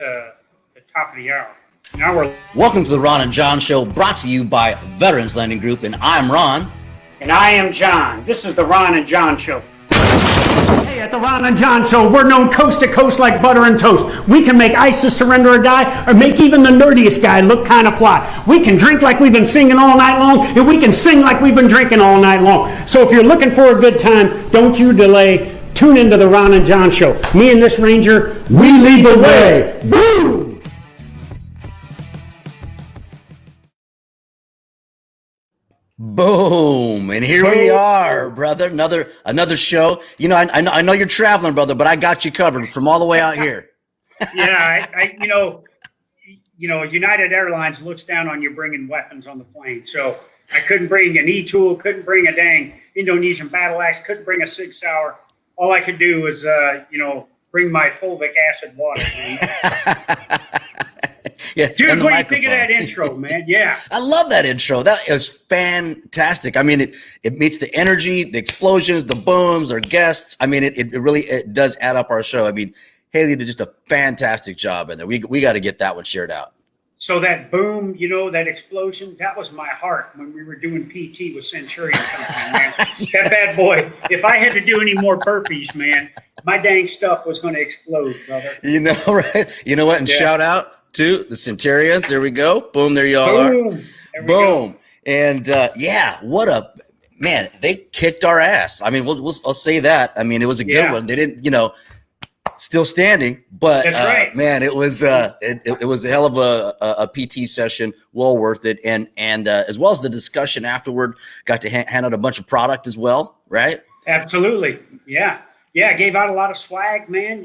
the top of the hour. Now we're Welcome to the Ron and John Show, brought to you by Veterans Lending Group, and I'm Ron. and I am John. This is the Ron and John Show. Hey, at the Ron and John Show, we're known coast to coast like butter and toast. We can make ISIS surrender or die, or make even the nerdiest guy look kind of fly. We can drink like we've been singing all night long, and we can sing like we've been drinking all night long. So if you're looking for a good time, don't you delay. Tune into the Ron and John Show. Me and this Ranger, we lead the way. Boom! Boom! And here we are, brother. Another show. You know, I know you're traveling, brother, but I got you covered from all the way out here. Yeah, I you know, United Airlines looks down on you bringing weapons on the plane. So I couldn't bring an E-tool, couldn't bring a dang Indonesian battle axe, couldn't bring a Sig Sauer. All I could do was, bring my fulvic acid water. Yeah, dude, what do you think of that intro, man? Yeah. I love that intro. That is fantastic. I mean, it meets the energy, the explosions, the booms, our guests. I mean, it really does add up our show. I mean, Haley did just a fantastic job in there. We got to get that one shared out. So that boom, that explosion, that was my heart when we were doing PT with Centurion Company, man. Yes. That bad boy. If I had to do any more burpees, man, my dang stuff was going to explode, brother. You know, right? You know what? And shout out to the Centurions. There we go. Boom. There you all are. Boom. And what a man. They kicked our ass. I mean, I'll say that. I mean, it was a good one. They didn't, still standing, but that's right. Man, it was it was a hell of a PT session, well worth it, and as well as the discussion afterward. Got to hand out a bunch of product as well, right? Absolutely, yeah. I gave out a lot of swag, man.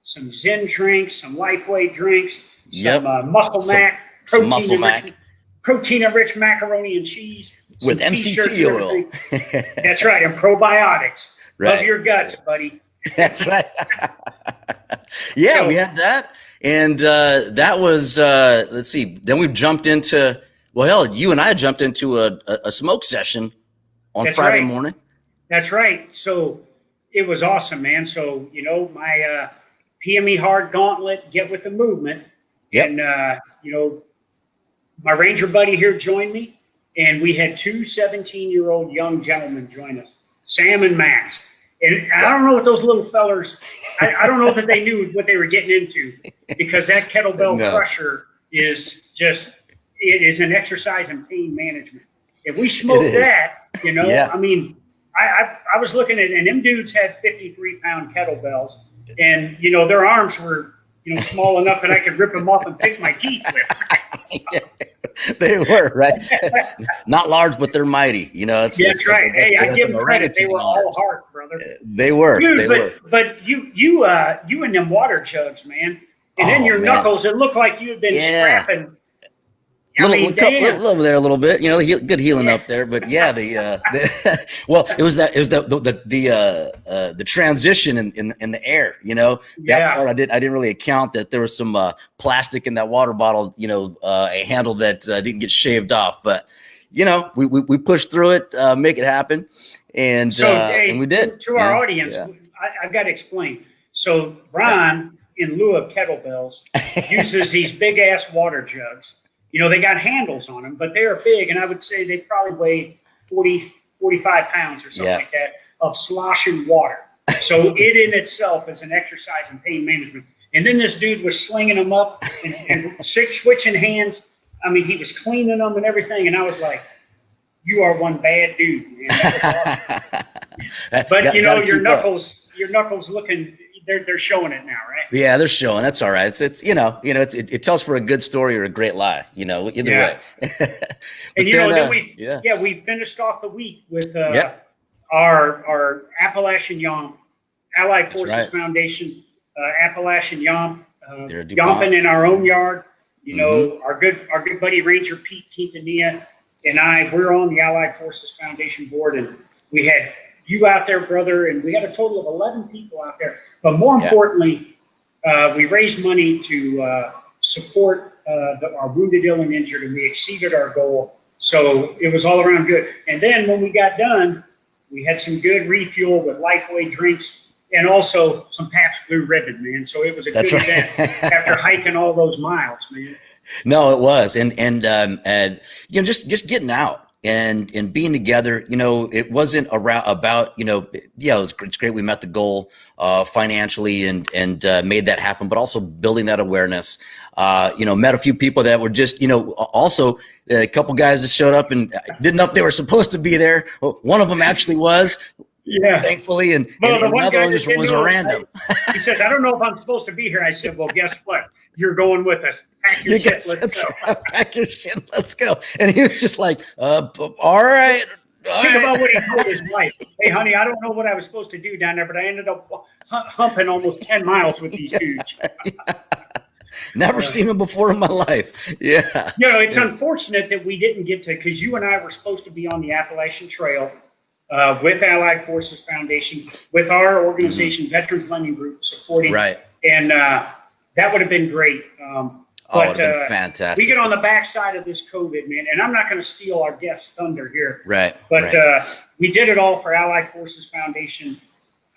Some Zen drinks, some Lifeway drinks, some Muscle Mac, protein-rich macaroni and cheese with MCT oil. That's right, and probiotics. Right. Love your guts, buddy. That's right. We had that. And that was, let's see. Then we jumped into, you and I jumped into a smoke session on Friday morning. That's right. So it was awesome, man. So, my PME hard gauntlet, get with the movement. Yep. And, my Ranger buddy here joined me. And we had two 17-year-old young gentlemen join us, Sam and Max. And I don't know what those little fellers, I don't know that they knew what they were getting into, because that kettlebell crusher is it is an exercise in pain management. If we smoked that, I mean, I was looking at, and them dudes had 53-pound kettlebells, and, their arms were, small enough that I could rip them off and pick my teeth with. They were, right? Not large, but they're mighty. That's right. Hey, I give them credit. They were all heart, brother. They were. Dude, but you and them water jugs, man. And then your knuckles, it looked like you had been scrapping. A little bit, good healing up there, but it was the transition in the air, that part I didn't really account that there was some plastic in that water bottle, a handle that didn't get shaved off, but we pushed through it, make it happen, and we did. To our audience, I've got to explain. So Ron, in lieu of kettlebells, uses these big ass water jugs. They got handles on them, but they're big, and I would say they probably weigh 40, 45 pounds or something like that of sloshing water. So it in itself is an exercise in pain management. And then this dude was slinging them up and switching hands. I mean, he was cleaning them and everything, and I was like, you are one bad dude, man. That was awesome. But, your knuckles looking... They're showing it now, right? Yeah, they're showing. That's all right. It tells for a good story or a great lie. Either way. And then we finished off the week with our Appalachian Yomp, Allied Forces Foundation, Appalachian Yomp, yomping in our own yard. Our good buddy Ranger Pete Quintanilla and I, we're on the Allied Forces Foundation board, and we had you out there, brother, and we had a total of 11 people out there. But more importantly, we raised money to support our wounded, ill, and injured, and we exceeded our goal. So it was all around good. And then when we got done, we had some good refuel with Lifeway drinks and also some Pabst Blue Ribbon, man. So it was a good event after hiking all those miles, man. No, it was, and you know, just getting out and being together. You know, it wasn't about you know, yeah, it's great we met the goal financially and made that happen, but also building that awareness. You know, met a few people that were just, you know, also a couple guys that showed up and didn't know if they were supposed to be there. Well, one of them actually was. Yeah, thankfully, and another one just was random. He says, "I don't know if I'm supposed to be here." I said, "Well, guess what? You're going with us. Pack your shit, let's go. Pack your shit, let's go." And he was just like, "All right." Think about what he told his wife. "Hey, honey, I don't know what I was supposed to do down there, but I ended up humping almost 10 miles with these dudes." Never seen them before in my life. Yeah. You know, it's unfortunate that we didn't get to, because you and I were supposed to be on the Appalachian Trail with Allied Forces Foundation, with our organization, Veterans Lending Group, supporting. Right. And that would have been great. But it would have been fantastic. We get on the backside of this COVID, man, and I'm not going to steal our guest's thunder here. Right. But we did it all for Allied Forces Foundation.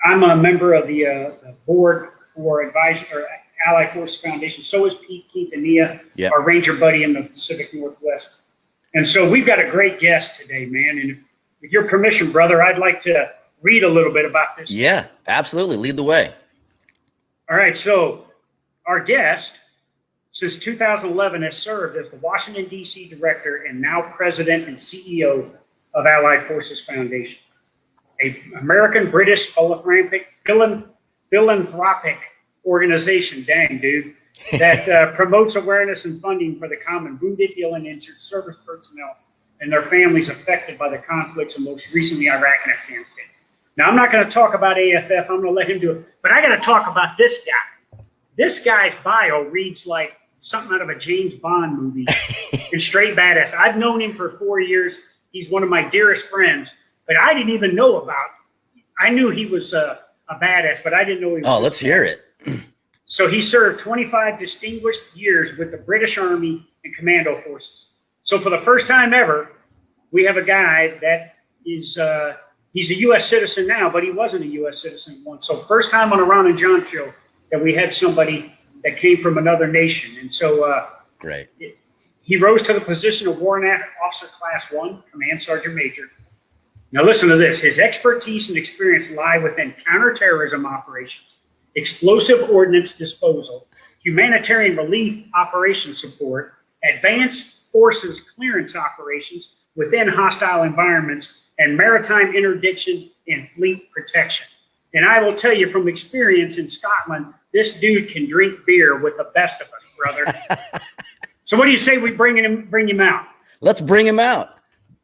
I'm a member of the board for advisory or Allied Forces Foundation. So is Pete, Keith, and Nia, our Ranger buddy in the Pacific Northwest. And so we've got a great guest today, man. And with your permission, brother, I'd like to read a little bit about this. Yeah, absolutely. Lead the way. All right. So our guest, since 2011, has served as the Washington, D.C. director and now president and CEO of Allied Forces Foundation, an American-British philanthropic organization, dang, dude, that promotes awareness and funding for the common wounded, ill, and injured service personnel and their families affected by the conflicts and most recently Iraq and Afghanistan. Now, I'm not going to talk about AFF. I'm going to let him do it. But I got to talk about this guy. This guy's bio reads like something out of a James Bond movie and straight badass. I've known him for 4 years. He's one of my dearest friends, but I didn't even know about him. I knew he was a badass, but I didn't know he was. Oh, let's hear it. So he served 25 distinguished years with the British Army and Commando Forces. So for the first time ever, we have a guy that is, he's a U.S. citizen now, but he wasn't a U.S. citizen once. So first time on a Ron and John show that we had somebody that came from another nation. And so great. He rose to the position of Warrant Officer Class 1, Command Sergeant Major. Now listen to this. His expertise and experience lie within counterterrorism operations, explosive ordnance disposal, humanitarian relief operation support, advanced forces clearance operations within hostile environments, and maritime interdiction and fleet protection. And I will tell you from experience in Scotland, this dude can drink beer with the best of us, brother. So what do you say we bring him out? Let's bring him out.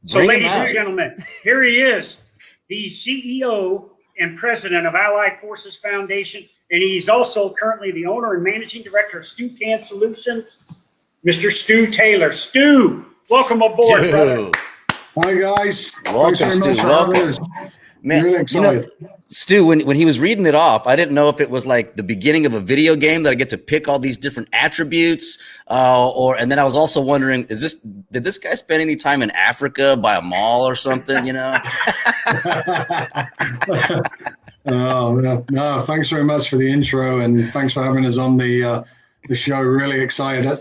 So ladies and gentlemen, here he is, the CEO and president of Allied Forces Foundation, and he's also currently the owner and managing director of Stu-Can Solutions, Mr. Stu Taylor. Stu, welcome aboard, brother. Hi, guys. Welcome, Stu. Welcome. Man, really excited. You know, Stu, when he was reading it off, I didn't know if it was like the beginning of a video game that I get to pick all these different attributes, and then I was also wondering, did this guy spend any time in Africa by a mall or something? You know. Oh no! Thanks very much for the intro, and thanks for having us on the show. Really excited.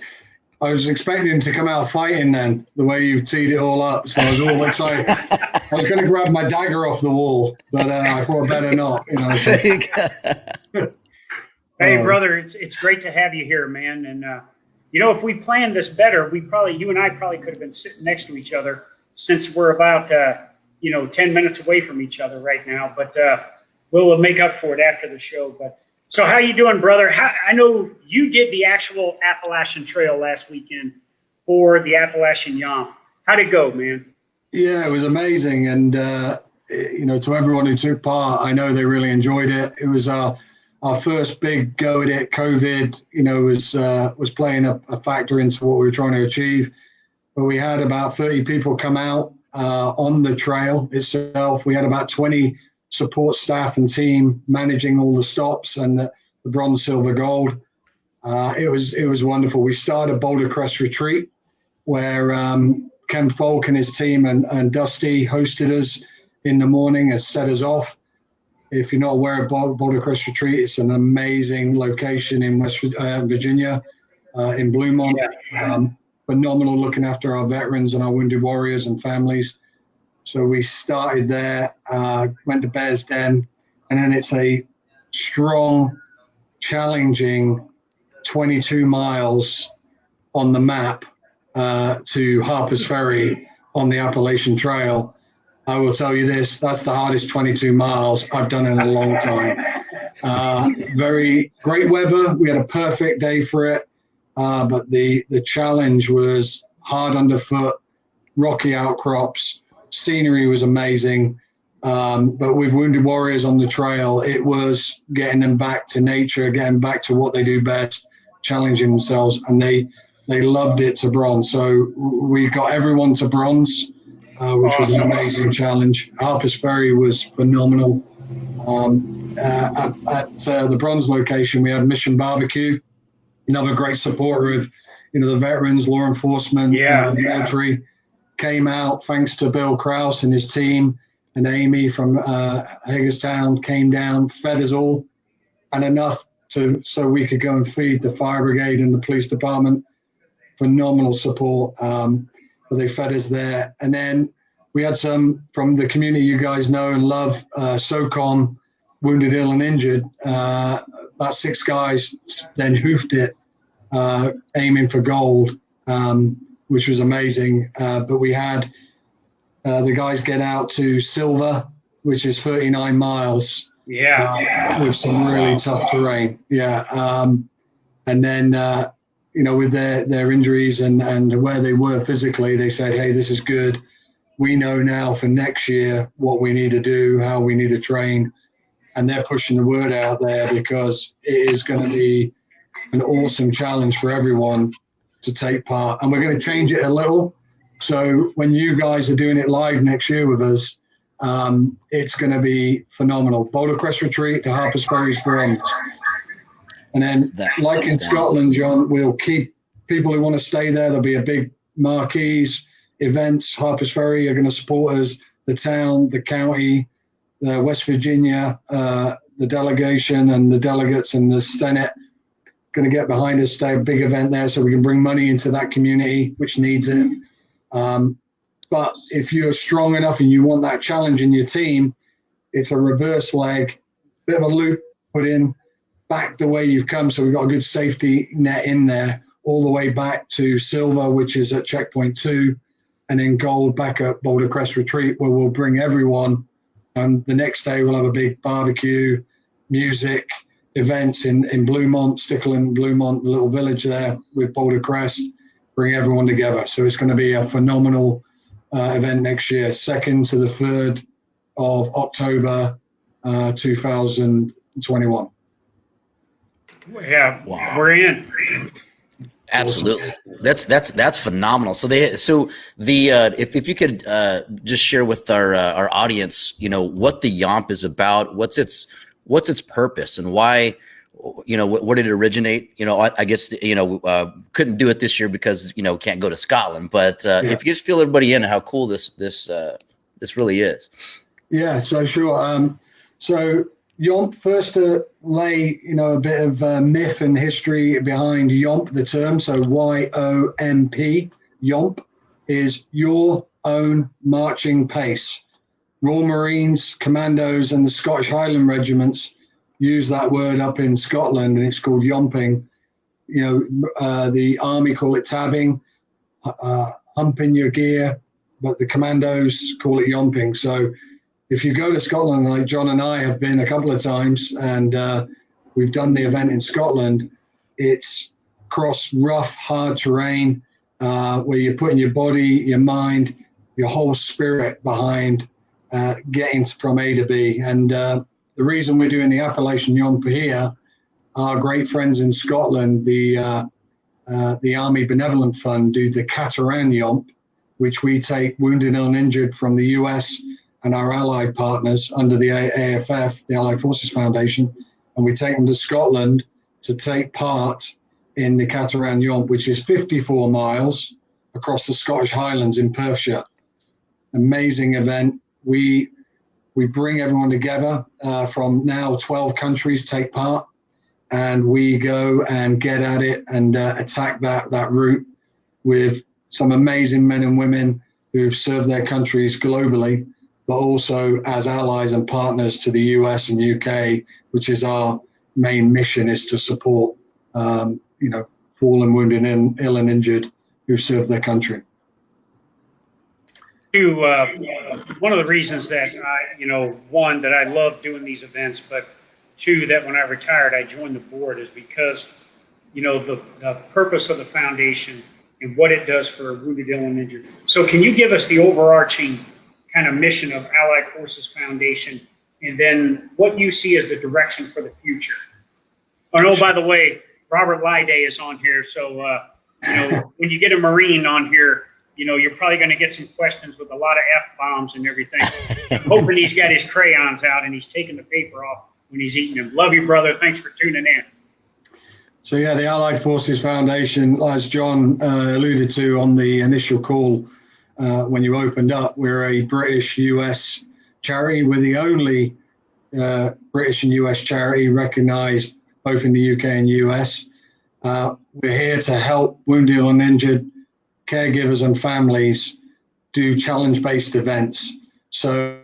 I was expecting to come out fighting then, the way you've teed it all up. So I was all excited. I was going to grab my dagger off the wall, but I thought better not. You know. So. There you go. Hey, brother, it's great to have you here, man. And you know, if we planned this better, you and I probably could have been sitting next to each other, since we're about 10 minutes away from each other right now. But we'll make up for it after the show. But so how you doing, brother? I know you did the actual Appalachian Trail last weekend for the Appalachian 𝘬𝘬𝘬. How'd it go, man? Yeah, it was amazing. And, to everyone who took part, I know they really enjoyed it. It was our first big go at it. COVID, was playing a factor into what we were trying to achieve. But we had about 30 people come out on the trail itself. We had about 20 support staff and team managing all the stops and the bronze, silver, gold. It was wonderful. We started Boulder Crest Retreat, where Ken Folk and his team and Dusty hosted us in the morning and set us off. If you're not aware of Boulder Crest Retreat, it's an amazing location in West Virginia, in 𝘸𝘠𝘠. Phenomenal looking after our veterans and our wounded warriors and families. So we started there, went to Bear's Den, and then it's a strong, challenging 22 miles on the map to Harper's Ferry on the Appalachian Trail. I will tell you this, that's the hardest 22 miles I've done in a long time. Very great weather. We had a perfect day for it. But the challenge was hard underfoot, rocky outcrops, scenery was amazing. But with wounded warriors on the trail, it was getting them back to nature, getting back to what they do best, challenging themselves, and they loved it to bronze. So we got everyone to bronze, which was an amazing challenge. Harper's Ferry was phenomenal. At the bronze location, we had Mission Barbecue, another great supporter of, the veterans, law enforcement, the military, came out thanks to Bill Krause and his team, and Amy from Hagerstown came down, fed us all, and enough so we could go and feed the fire brigade and the police department. Phenomenal support. But they fed us there. And then we had some from the community you guys know and love, SOCOM, Wounded, Ill, and Injured. About 6 guys then hoofed it, aiming for gold, which was amazing. But we had the guys get out to silver, which is 39 miles. With some really tough terrain. And then, with their injuries and where they were physically, they said, hey, this is good. We know now for next year what we need to do, how we need to train. And they're pushing the word out there because it is going to be an awesome challenge for everyone to take part. And we're going to change it a little. So when you guys are doing it live next year with us, it's going to be phenomenal. Boulder Crest Retreat to Harper's Ferry's bronze. And then, like in Scotland, John, we'll keep people who want to stay there. There'll be a big marquees, events. Harper's Ferry are going to support us, the town, the county, the West Virginia, the delegation and the delegates and the Senate going to get behind us, stay a big event there so we can bring money into that community, which needs it. But if you're strong enough and you want that challenge in your team, it's a reverse leg, bit of a loop put in, back the way you've come. So we've got a good safety net in there, all the way back to silver, which is at checkpoint 2, and then gold back at Boulder Crest Retreat, where we'll bring everyone. And the next day we'll have a big barbecue, music, events in 𝘸𝘠𝘠, Stickle in 𝘸𝘠𝘠, the little village there with Boulder Crest, bring everyone together. So it's going to be a phenomenal event next year, 2nd to the 3rd of October, 2021. Yeah, wow. We're in. Absolutely. That's phenomenal. So if you could just share with our audience, what the 𝘬𝘠𝘠 is about, what's its purpose and why, where did it originate? I guess, couldn't do it this year because, can't go to Scotland, but if you just fill everybody in how cool this really is. Yeah, so sure. So 𝘬𝘠𝘠, first to lay, a bit of myth and history behind 𝘬𝘠𝘠, the term. So YOMP, 𝘬𝘠𝘠 is your own marching pace. Royal Marines, Commandos, and the Scottish Highland regiments use that word up in Scotland, and it's called 𝘬𝑠ing. The army call it tabbing, humping your gear, but the Commandos call it 𝘬𝑠ing. So if you go to Scotland, like John and I have been a couple of times, and we've done the event in Scotland, it's across rough, hard terrain where you're putting your body, your mind, your whole spirit behind getting from A to B. And the reason we're doing the Appalachian 𝘬𝘠𝘠 here, our great friends in Scotland, the Army Benevolent Fund, do the Cateran 𝘬𝘠𝘠, which we take wounded and injured from the US and our allied partners under the AFF, the Allied Forces Foundation, and we take them to Scotland to take part in the Cateran 𝘬𝘠𝘠, which is 54 miles across the Scottish Highlands in Perthshire. Amazing event. We we bring everyone together from now 12 countries take part, and we go and get at it and attack that route with some amazing men and women who've served their countries globally, but also as allies and partners to the US and UK, which is our main mission, is to support, fallen, wounded, and ill and injured who serve their country. One of the reasons that one, that I love doing these events, but two, that when I retired, I joined the board, is because, the purpose of the foundation and what it does for wounded, ill, and injured. So can you give us the overarching kind of mission of Allied Forces Foundation, and then what you see as the direction for the future? Oh, by the way, Robert Lyday is on here. So, when you get a Marine on here, you're probably going to get some questions with a lot of F-bombs and everything. I'm hoping he's got his crayons out and he's taking the paper off when he's eating them. Love you, brother. Thanks for tuning in. So yeah, the Allied Forces Foundation, as John alluded to on the initial call when you opened up, we're a British-US charity. We're the only British and US charity recognized both in the UK and US. We're here to help wounded and injured caregivers and families do challenge-based events. So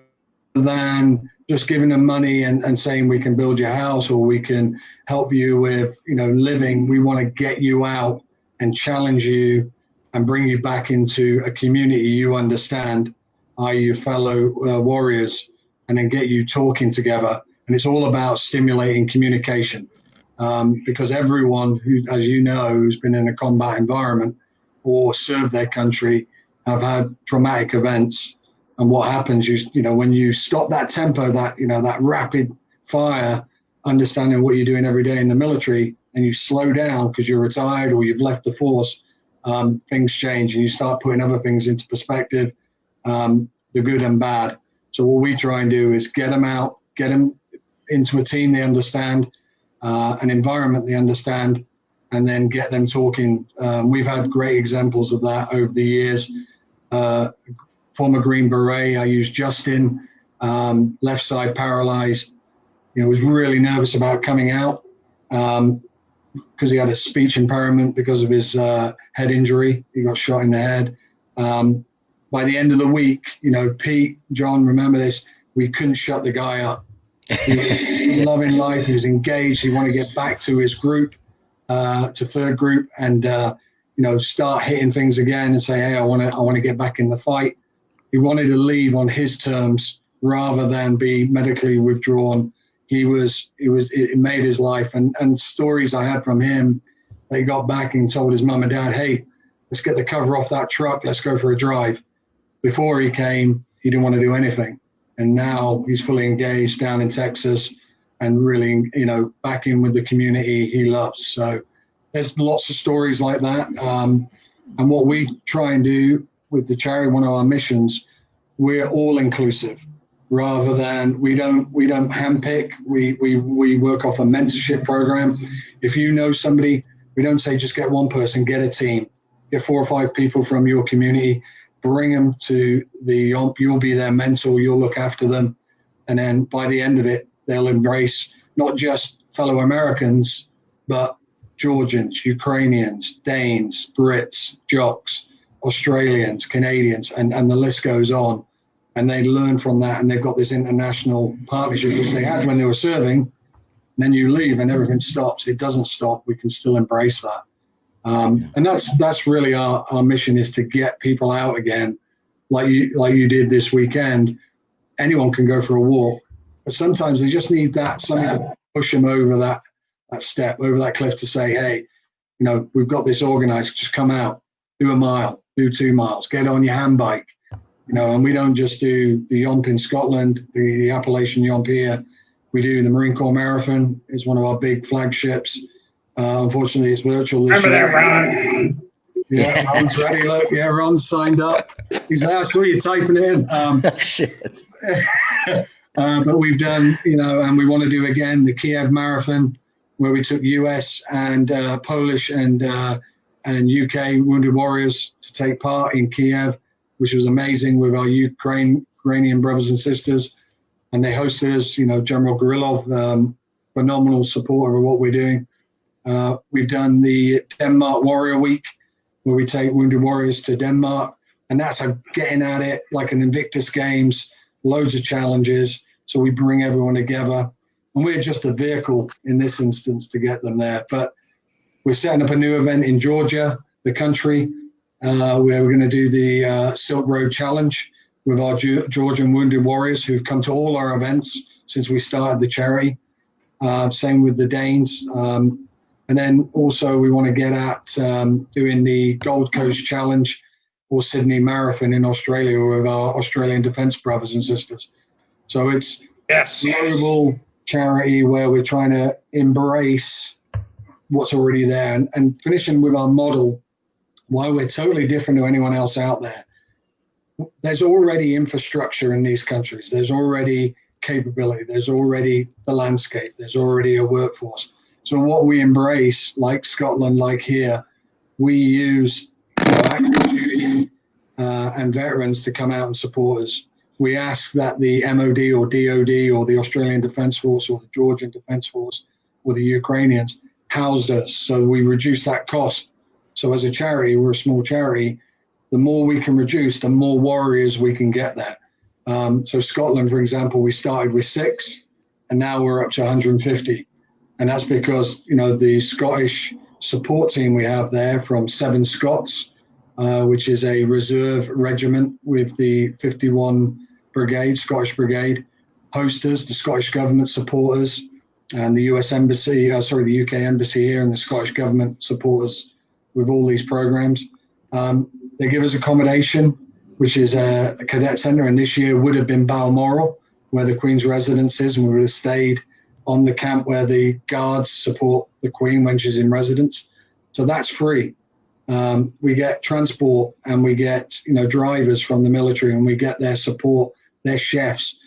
than just giving them money and saying we can build your house or we can help you with living, we want to get you out and challenge you and bring you back into a community you understand, i.e. your fellow warriors, and then get you talking together. And it's all about stimulating communication, because everyone who, as you know, who's been in a combat environment or served their country have had traumatic events. And what happens, when you stop that tempo, that rapid fire, understanding what you're doing every day in the military, and you slow down because you're retired or you've left the force, things change and you start putting other things into perspective, the good and bad. So what we try and do is get them out, get them into a team they understand, an environment they understand, and then get them talking. We've had great examples of that over the years. Former Green Beret, I used Justin, left side paralyzed, was really nervous about coming out because he had a speech impairment because of his head injury. He got shot in the head. By the end of the week, Pete, John, remember this, we couldn't shut the guy up. He was loving life, he was engaged, he wanted to get back to his group, to third group, and start hitting things again and say, hey, I want to get back in the fight. He wanted to leave on his terms rather than be medically withdrawn. It made his life, and stories I had from him, they got back and told his mum and dad, hey, let's get the cover off that truck, let's go for a drive. Before he came, he didn't want to do anything. And now he's fully engaged down in Texas and really, back in with the community he loves. So there's lots of stories like that. And what we try and do with the charity, one of our missions, we're all inclusive rather than we don't handpick. We work off a mentorship program. If you know somebody, we don't say just get one person, get a team, get 4 or 5 people from your community, bring them to the YOMP. You'll be their mentor, you'll look after them. And then by the end of it, they'll embrace not just fellow Americans, but Georgians, Ukrainians, Danes, Brits, Jocks, Australians, Canadians, and the list goes on. And they learn from that, and they've got this international partnership which they had when they were serving. And then you leave and everything stops. It doesn't stop. We can still embrace that. And that's really our mission, is to get people out again, like you did this weekend. Anyone can go for a walk, but sometimes they just need something to push them over that step, over that cliff, to say, hey, we've got this organized, just come out, do a mile, do 2 miles, get on your hand bike, and we don't just do the YOMP in Scotland, the Appalachian YOMP here. We do the Marine Corps Marathon. It's one of our big flagships. Unfortunately, it's virtual this year. Remember that, Ron? Yeah, Ron's ready. Look, yeah, Ron's signed up. He's there. I saw you typing it in. Shit. But we've done, and we want to do again the Kiev Marathon, where we took US and Polish and UK wounded warriors to take part in Kiev, which was amazing with our Ukrainian brothers and sisters. and they hosted us. General Gorillov, phenomenal supporter of what we're doing. We've done the Denmark Warrior Week, where we take wounded warriors to Denmark, and that's getting at it like an Invictus Games, loads of challenges. So we bring everyone together, and we're just a vehicle in this instance to get them there. But we're setting up a new event in Georgia, the country, where we're going to do the Silk Road Challenge with our Georgian wounded warriors who've come to all our events since we started the charity. Same with the Danes. And then also we want to get at doing the Gold Coast Challenge or Sydney Marathon in Australia with our Australian Defence brothers and sisters. So it's a global charity where we're trying to embrace what's already there, and finishing with our model, why we're totally different to anyone else out there. There's already infrastructure in these countries. There's already capability. There's already the landscape. There's already a workforce. So what we embrace, like Scotland, like here, we use active duty and veterans to come out and support us. We ask that the MOD or DOD or the Australian Defence Force or the Georgian Defence Force or the Ukrainians house us, so we reduce that cost. So as a charity, we're a small charity, the more we can reduce, the more warriors we can get there. So Scotland, for example, we started with 6 and now we're up to 150. And that's because, the Scottish support team we have there from 7 Scots, which is a reserve regiment with the 51 Brigade, Scottish Brigade, host us, the Scottish government support us, and the the UK embassy here and the Scottish government support us with all these programs. They give us accommodation, which is a cadet centre, and this year would have been Balmoral, where the Queen's residence is, and we would have stayed on the camp where the guards support the Queen when she's in residence. So that's free. We get transport, and we get drivers from the military, and we get their support, their chefs.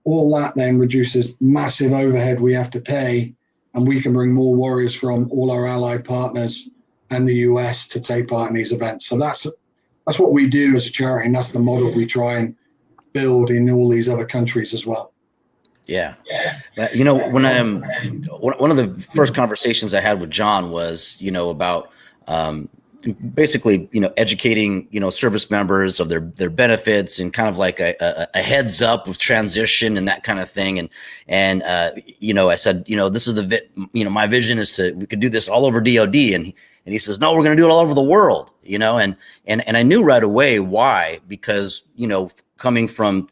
All that then reduces massive overhead we have to pay, and we can bring more warriors from all our allied partners and the US to take part in these events. So that's what we do as a charity, and that's the model we try and build in all these other countries as well. Yeah. When one of the first conversations I had with John was, about basically, educating, service members of their benefits and kind of like a heads up of transition and that kind of thing. And I said, this is my vision is we could do this all over DOD. And he says, no, we're going to do it all over the world, and I knew right away why, because, coming from,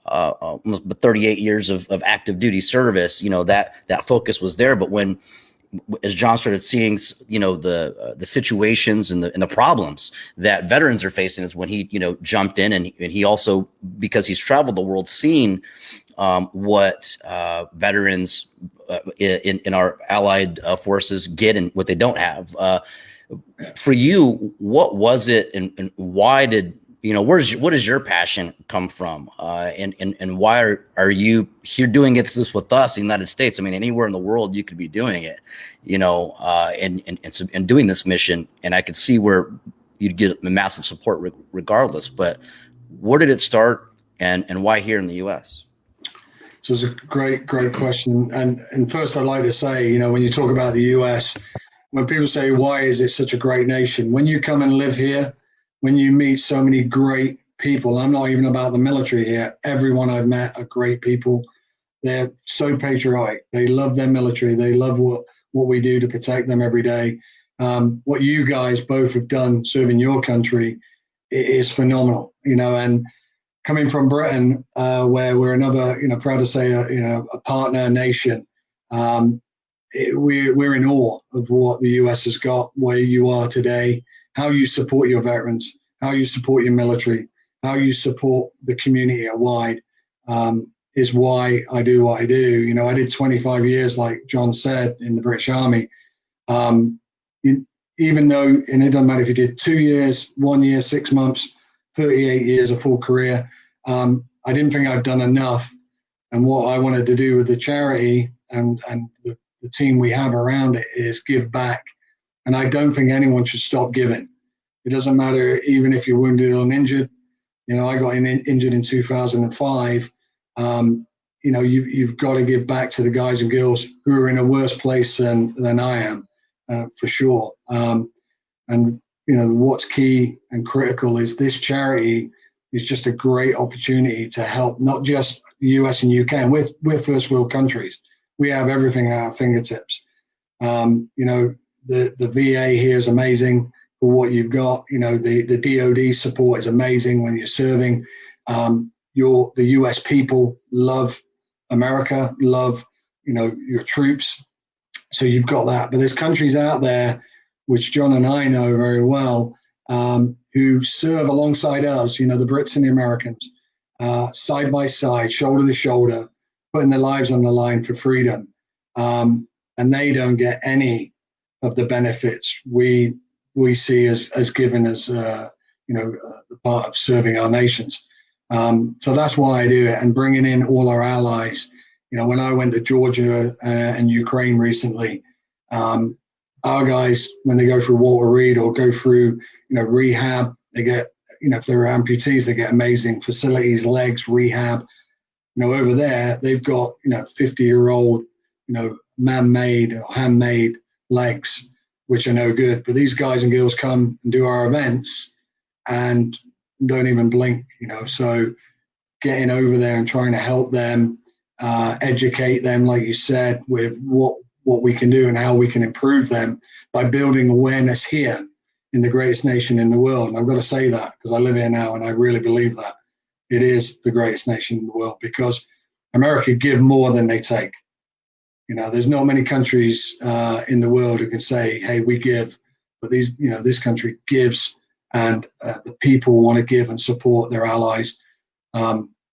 almost 38 years of active duty service, that focus was there. But as John started seeing, the situations and the problems that veterans are facing, is when he, jumped in, and he also, because he's traveled the world, seen what veterans in our allied forces get and what they don't have. For you, what was it, and why did what does your passion come from, and why are you here doing this with us in the United States? I mean, anywhere in the world you could be doing it, and doing this mission, and I could see where you'd get massive support regardless. But where did it start, and why here in the U.S.? So it's a great question. And first, I'd like to say, when you talk about the U.S., when people say, why is it such a great nation? When you come and live here, when you meet so many great people, I'm not even about the military here. Everyone I've met are great people. They're so patriotic. They love their military. They love what we do to protect them every day. What you guys both have done serving your country is phenomenal, and coming from Britain, where we're another, proud to say, a partner nation, we're in awe of what the US has got, where you are today, how you support your veterans, how you support your military, how you support the community wide, is why I do what I do. I did 25 years, like John said, in the British Army. Even though, and it doesn't matter if you did 2 years, 1 year, 6 months, 38 years, a full career, I didn't think I'd done enough. And what I wanted to do with the charity and the team we have around it is give back. And I don't think anyone should stop giving. It doesn't matter even if you're wounded or injured. I got injured in 2005. you've got to give back to the guys and girls who are in a worse place than I am, for sure. And what's key and critical is this charity is just a great opportunity to help not just the US and UK, and we're first world countries. We have everything at our fingertips. The VA here is amazing for what you've got. The DoD support is amazing when you're serving. The US people love America, love your troops. So you've got that. But there's countries out there, which John and I know very well, who serve alongside us, the Brits and the Americans, side by side, shoulder to shoulder, putting their lives on the line for freedom. And they don't get any of the benefits we see as given as the part of serving our nations. So that's why I do it, and bringing in all our allies. When I went to Georgia and Ukraine recently, our guys, when they go through Walter Reed or go through rehab, they get if they're amputees, they get amazing facilities, legs, rehab. Over there they've got 50-year-old man-made or handmade legs, which are no good. But these guys and girls come and do our events and don't even blink. So getting over there and trying to help them, educate them, like you said, with what we can do and how we can improve them by building awareness here in the greatest nation in the world. And I've got to say that because I live here now, and I really believe that it is the greatest nation in the world, because America give more than they take. There's not many countries in the world who can say, hey, we give, but this country gives, and the people want to give and support their allies.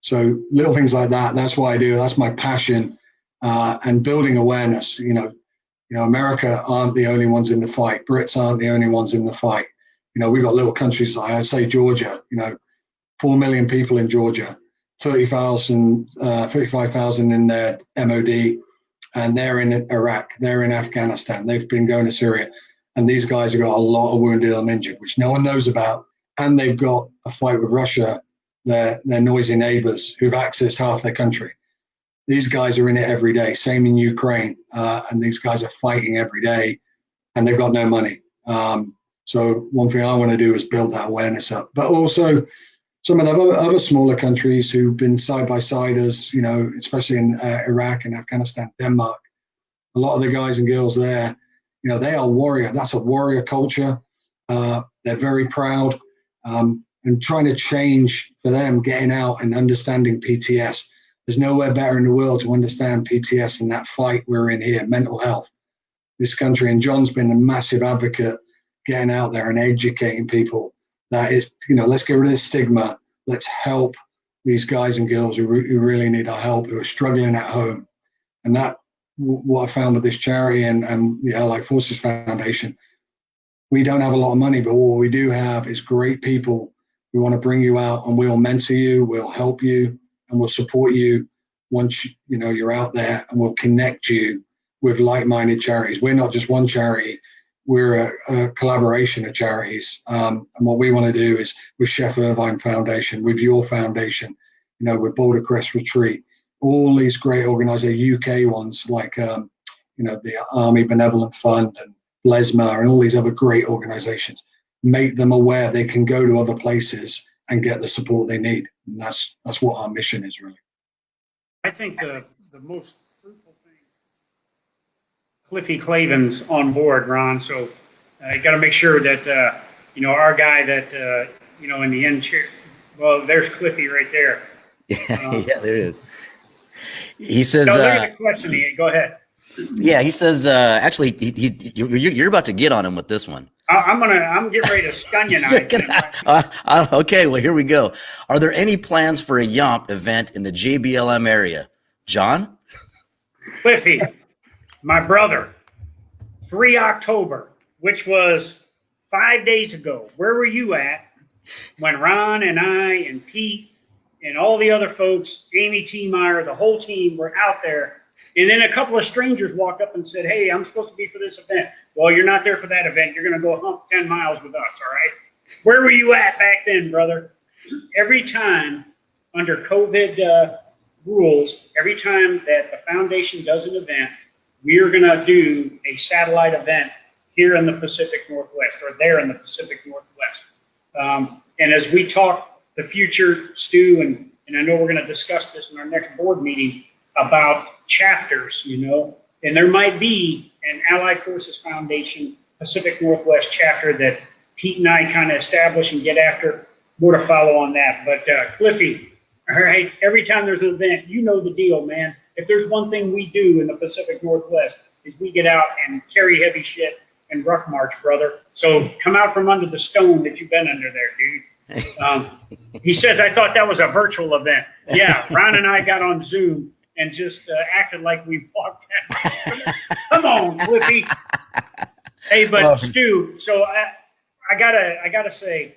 So little things like that, that's what I do. That's my passion, and building awareness. America aren't the only ones in the fight. Brits aren't the only ones in the fight. We've got little countries like, I say, Georgia, 4 million people in Georgia, 35,000 in their MOD, and they're in Iraq, they're in Afghanistan, they've been going to Syria. And these guys have got a lot of wounded and injured, which no one knows about. And they've got a fight with Russia, their noisy neighbors who've accessed half their country. These guys are in it every day, same in Ukraine. And these guys are fighting every day, and they've got no money. So one thing I want to do is build that awareness up. But also some of the other smaller countries who've been side by side as, especially in Iraq and Afghanistan, Denmark, a lot of the guys and girls there, they are warrior. That's a warrior culture. They're very proud, and trying to change for them, getting out and understanding PTS. There's nowhere better in the world to understand PTS than that fight we're in here, mental health. This country, and John's been a massive advocate, getting out there and educating people. That is, let's get rid of the stigma. Let's help these guys and girls who really need our help, who are struggling at home. And that, what I found with this charity and the Allied Forces Foundation, we don't have a lot of money, but what we do have is great people who want to bring you out, and we'll mentor you, we'll help you, and we'll support you once you're out there, and we'll connect you with like-minded charities. We're not just one charity. We're a collaboration of charities. And what we want to do is with 𝘧𝗵𝘂𝘍𝑖𝑛 Foundation, with your foundation, with Boulder Crest Retreat, all these great organizations, UK ones like, the Army Benevolent Fund and BLESMA and all these other great organizations, make them aware they can go to other places and get the support they need. And that's what our mission is, really. I think the most fruitful thing, 𝘬𝘬𝘍𝑖𝑛's on board, Ron. So you got to make sure that, our guy that, in the end chair, well, there's Cliffy right there. Yeah, there it is. He says, no, look at the question. Go ahead. Yeah, he says, actually, you're about to get on him with this one. I'm getting ready to scunionize him. Okay, well, here we go. Are there any plans for a 𝘬𝘗 event in the JBLM area? John? Cliffy, my brother, 3 October, which was 5 days ago. Where were you at when Ron and I and Pete and all the other folks, Amy T. Meyer, the whole team were out there? And then a couple of strangers walked up and said, hey, I'm supposed to be for this event. Well, you're not there for that event. You're going to go hump 10 miles with us, all right? Where were you at back then, brother? Every time under COVID rules, every time that the foundation does an event, we are going to do a satellite event here in the Pacific Northwest, or there in the Pacific Northwest. And as we talk the future, Stu, and I know we're going to discuss this in our next board meeting about chapters, you know, and there might be an Allied Forces Foundation Pacific Northwest chapter that Pete and I kind of establish and get after. More to follow on that. But Cliffy, all right, every time there's an event, you know the deal, man. If there's one thing we do in the Pacific Northwest is we get out and carry heavy shit and ruck march, brother. So come out from under the stone that you've been under there, dude. He says, I thought that was a virtual event. Yeah, Ron and I got on Zoom and just acted like we walked out. Come on, Cliffy. Hey, but Stu, so I gotta say,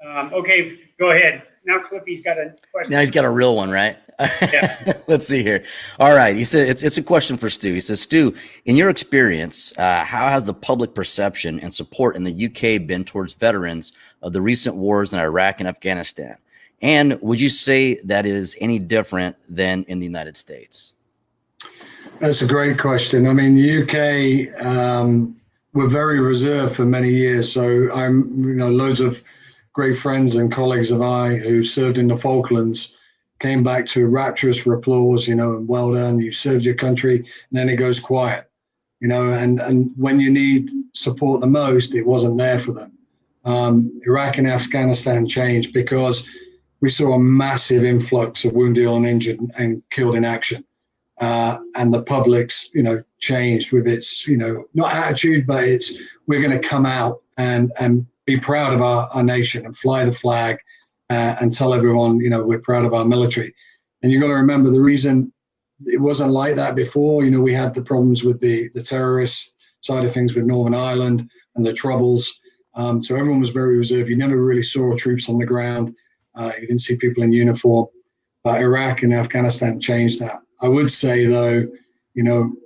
okay, go ahead. Now Cliffy's got a question. Now he's got a real one, right? Yeah. Let's see here. All right. He said it's a question for Stu. He says, Stu, in your experience, how has the public perception and support in the UK been towards veterans of the recent wars in Iraq and Afghanistan? And would you say that is any different than in the United States? That's a great question. I mean, the UK were very reserved for many years. So loads of great friends and colleagues of mine who served in the Falklands came back to rapturous applause, and well done, you served your country, and then it goes quiet, and when you need support the most, it wasn't there for them. Iraq and Afghanistan changed because we saw a massive influx of wounded and injured and killed in action. And the public's, changed with its, not attitude, but it's, we're going to come out and be proud of our nation and fly the flag and tell everyone, we're proud of our military. And you've got to remember the reason it wasn't like that before. We had the problems with the terrorist side of things with Northern Ireland and the Troubles. So everyone was very reserved. You never really saw troops on the ground. You didn't see people in uniform. But Iraq and Afghanistan changed that. I would say, though,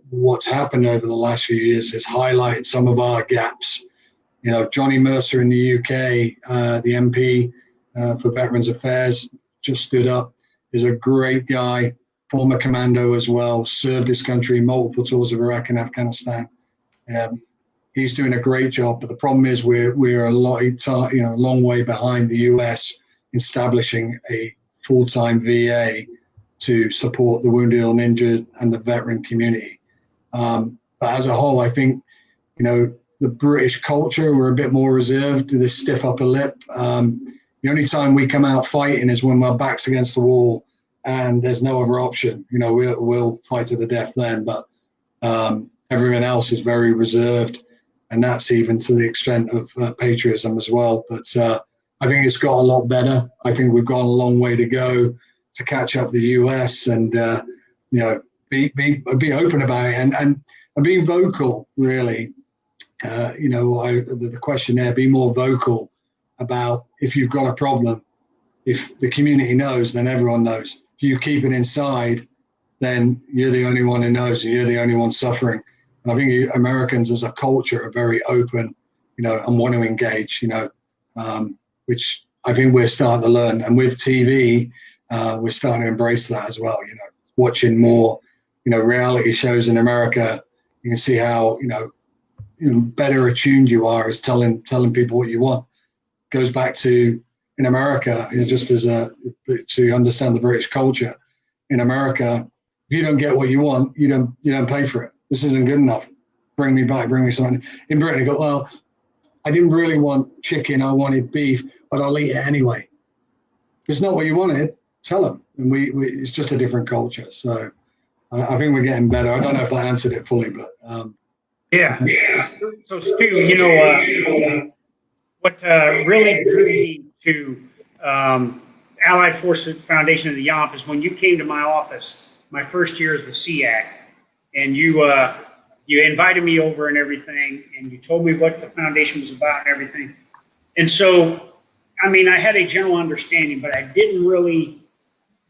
what's happened over the last few years has highlighted some of our gaps. Johnny Mercer in the UK, the MP for Veterans Affairs, just stood up, is a great guy, former commando as well, served his country multiple tours of Iraq and Afghanistan. He's doing a great job, but the problem is we're a long way behind the US establishing a full-time VA to support the wounded and injured and the veteran community. But as a whole, I think, the British culture, we're a bit more reserved, to this stiff upper lip. The only time we come out fighting is when our back's against the wall and there's no other option. We'll fight to the death then, but everyone else is very reserved, and that's even to the extent of patriotism as well. But I think it's got a lot better. I think we've got a long way to go to catch up the US and, be open about it and being vocal, really. The question there, be more vocal about if you've got a problem. If the community knows, then everyone knows. If you keep it inside, then you're the only one who knows, and you're the only one suffering. And I think Americans as a culture are very open, and want to engage, which I think we're starting to learn. And with TV, we're starting to embrace that as well. Watching more, reality shows in America, you can see how, better attuned you are as telling people what you want. Goes back to in America, just as to understand the British culture. In America, if you don't get what you want, you don't pay for it. This isn't good enough. Bring me back. Bring me something. In Britain, you go, well, I didn't really want chicken. I wanted beef, but I'll eat it anyway. If it's not what you wanted, tell them. And it's just a different culture. So I think we're getting better. I don't know if I answered it fully, but. Yeah. So, Stu, what really drew me to Allied Forces Foundation of the Yomp is when you came to my office, my first year as the SEAC, and you invited me over and everything, and you told me what the foundation was about and everything. And so, I had a general understanding, but I didn't really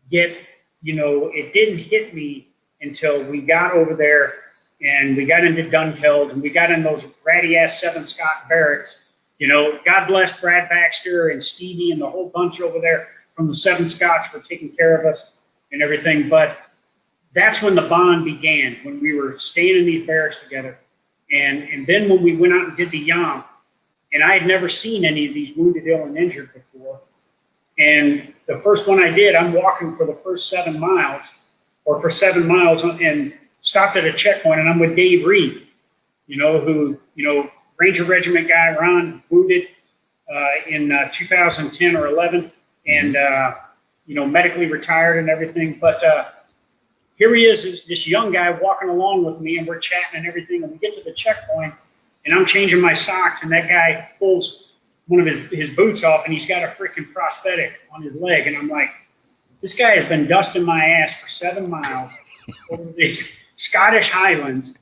get, it didn't hit me until we got over there and we got into Dunkeld and we got in those ratty ass 7 Scott barracks. God bless Brad Baxter and Stevie and the whole bunch over there from the 7 Scots for taking care of us. and everything. But that's when the bond began, when we were staying in these barracks together. And then when we went out and did the YAM, and I had never seen any of these wounded, ill, and injured before. And the first one I did, I'm walking for the first 7 miles, or for 7 miles, and stopped at a checkpoint, and I'm with Dave Reed, who, Ranger Regiment guy, Ron, wounded in 2010 or 11, and, medically retired and everything. But here he is, this young guy walking along with me, and we're chatting and everything, and we get to the checkpoint, and I'm changing my socks, and that guy pulls one of his boots off, and he's got a freaking prosthetic on his leg. And I'm like, this guy has been dusting my ass for 7 miles over these Scottish Highlands,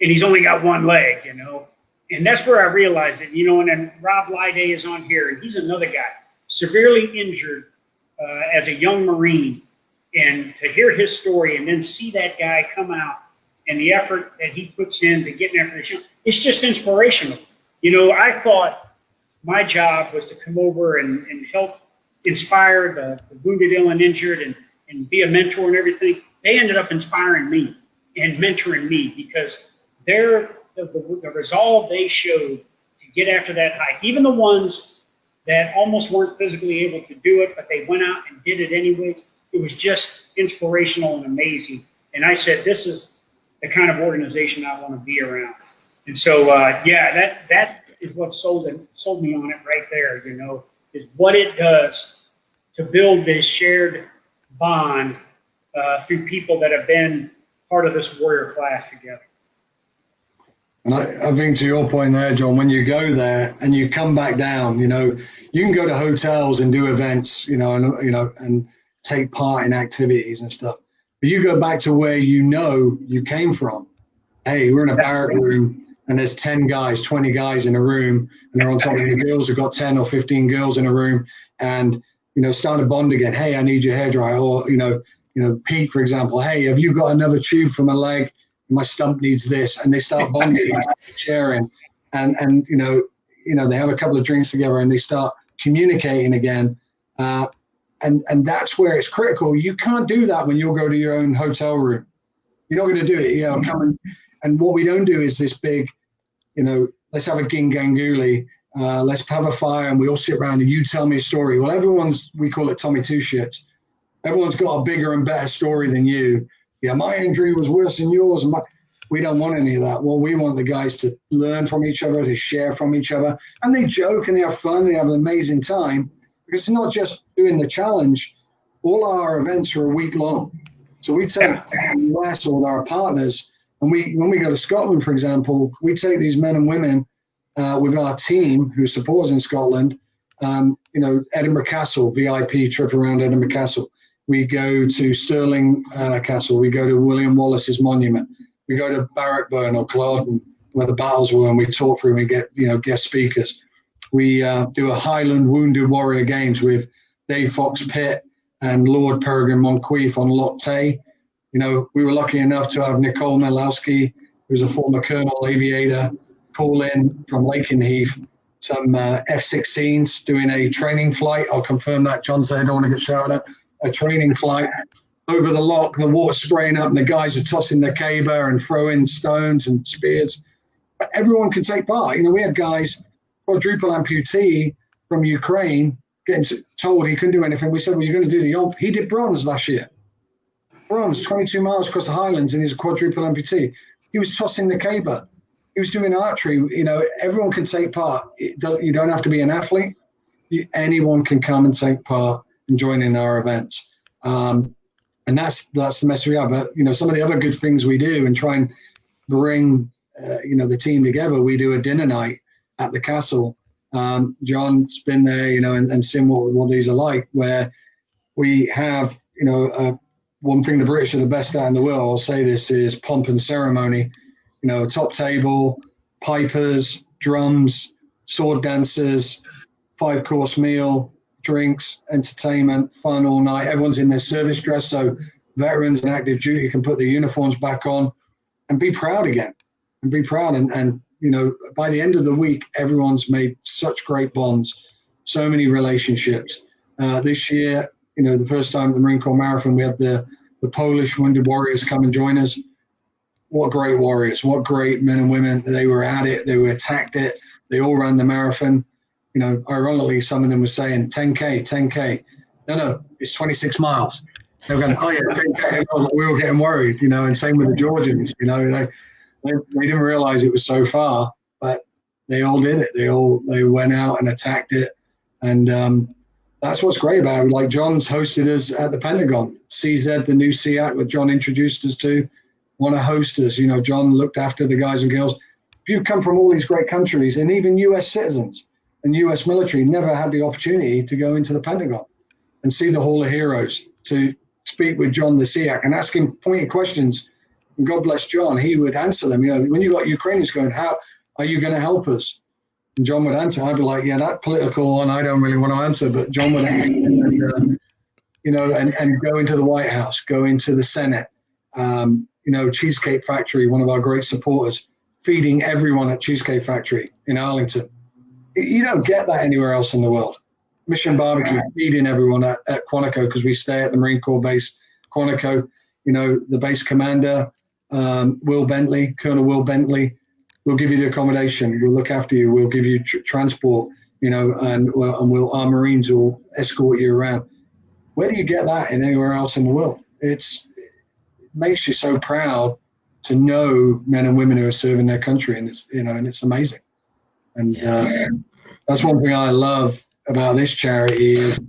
and he's only got one leg, And that's where I realized it, and then Rob Lyday is on here, and he's another guy, severely injured as a young Marine. And to hear his story and then see that guy come out and the effort that he puts in to getting after the show, it's just inspirational. I thought my job was to come over and help inspire the wounded, ill, and injured, and be a mentor and everything. They ended up inspiring me and mentoring me because the resolve they showed to get after that hike, even the ones that almost weren't physically able to do it, but they went out and did it anyways. It was just inspirational and amazing. And I said, this is the kind of organization I want to be around. And so, that is what sold me on it right there, is what it does to build this shared bond through people that have been part of this warrior class together. And I think to your point there, John, when you go there and you come back down, you can go to hotels and do events, and take part in activities and stuff. But you go back to where you came from. Hey, we're in a barrack room and there's 10 guys, 20 guys in a room, and they're on top of the girls. We've got 10 or 15 girls in a room, and start a bond again. Hey, I need your hairdryer. Or Pete, for example. Hey, have you got another tube for my leg? My stump needs this, and they start bonding, sharing, and they have a couple of drinks together and they start communicating again. And that's where it's critical. You can't do that when you'll go to your own hotel room. You're not going to do it. Come and what we don't do is this big, let's have a 𝘵𝘠𝘮𝘵𝘠. Let's have a fire and we all sit around and you tell me a story. Well, we call it Tommy Two Shits. Everyone's got a bigger and better story than you. Yeah, my injury was worse than yours. We don't want any of that. Well, we want the guys to learn from each other, to share from each other. And they joke and they have fun. They have an amazing time. Because it's not just doing the challenge. All our events are a week long. So we take US or our partners. And when we go to Scotland, for example, we take these men and women with our team who supports in Scotland, Edinburgh Castle, VIP trip around Edinburgh Castle. We go to Stirling Castle. We go to William Wallace's monument. We go to Barrackburn or Culloden, where the battles were, and we talk through and we get guest speakers. We do a Highland Wounded Warrior Games with Dave Fox Pitt and Lord Peregrine Moncreiffe on Loch Tay. We were lucky enough to have Nicole Milowski, who's a former colonel aviator, call in from Lakenheath, some F-16s doing a training flight. I'll confirm that. John said I don't want to get shouted at. A training flight over the loch, the water spraying up, and the guys are tossing their caber and throwing stones and spears. But everyone can take part. We had guys, quadruple amputee from Ukraine, getting told he couldn't do anything. We said, well, you're going to do the YAM. He did bronze last year. Bronze, 22 miles across the Highlands, and he's a quadruple amputee. He was tossing the caber. He was doing archery. Everyone can take part. You don't have to be an athlete. Anyone can come and take part and join in our events. And that's the message we have. But, some of the other good things we do and try and bring, the team together, we do a dinner night at the castle. John's been there, and seen what these are like, where we have, one thing the British are the best at in the world, I'll say this, is pomp and ceremony. A top table, pipers, drums, sword dancers, 5-course meal, drinks, entertainment, fun all night. Everyone's in their service dress, so veterans and active duty can put their uniforms back on and be proud again. And be proud. And by the end of the week, everyone's made such great bonds, so many relationships. This year, the first time at the Marine Corps Marathon, we had the Polish Wounded Warriors come and join us. What great warriors, what great men and women. They were at it, they were attacked it, they all ran the marathon. Ironically, some of them were saying 10K. No, it's 26 miles. They were going, oh yeah, 10K. We were getting worried, and same with the Georgians, they didn't realize it was so far, but they all did it. They went out and attacked it. And that's what's great about it. Like John's hosted us at the Pentagon. CZ, the new SEAC that John introduced us to, want to host us. John looked after the guys and girls. If you come from all these great countries, and even US citizens and US military never had the opportunity to go into the Pentagon and see the Hall of Heroes, to speak with John the SEAC and ask him pointed questions. And God bless John, he would answer them. When you got Ukrainians going, how are you going to help us? And John would answer. I'd be like, yeah, that political one, I don't really want to answer. But John would answer, and go into the White House, go into the Senate. Cheesecake Factory, one of our great supporters, feeding everyone at Cheesecake Factory in Arlington. You don't get that anywhere else in the world. Mission Barbecue, feeding everyone at Quantico, because we stay at the Marine Corps base, Quantico. The base commander, Colonel Will Bentley, we'll give you the accommodation. We'll look after you. We'll give you transport, and our Marines will escort you around. Where do you get that in anywhere else in the world? It makes you so proud to know men and women who are serving their country, and it's amazing. And that's one thing I love about this charity is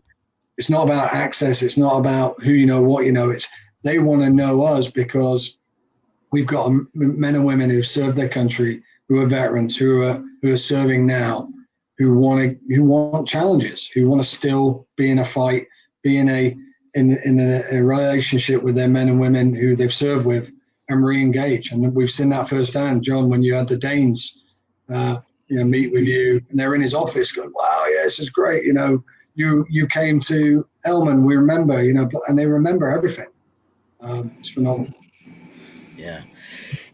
it's not about access. It's not about who what It's they want to know us because we've got men and women who serve their country, who are veterans, who are serving now, who want challenges, who want to still be in a fight, be in a relationship with their men and women who they've served with, and re-engage. And we've seen that firsthand, John, when you had the Danes, meet with you, and they're in his office going, "Wow, yeah, this is great. You came to Elman, we remember, and they remember everything. It's phenomenal." Yeah.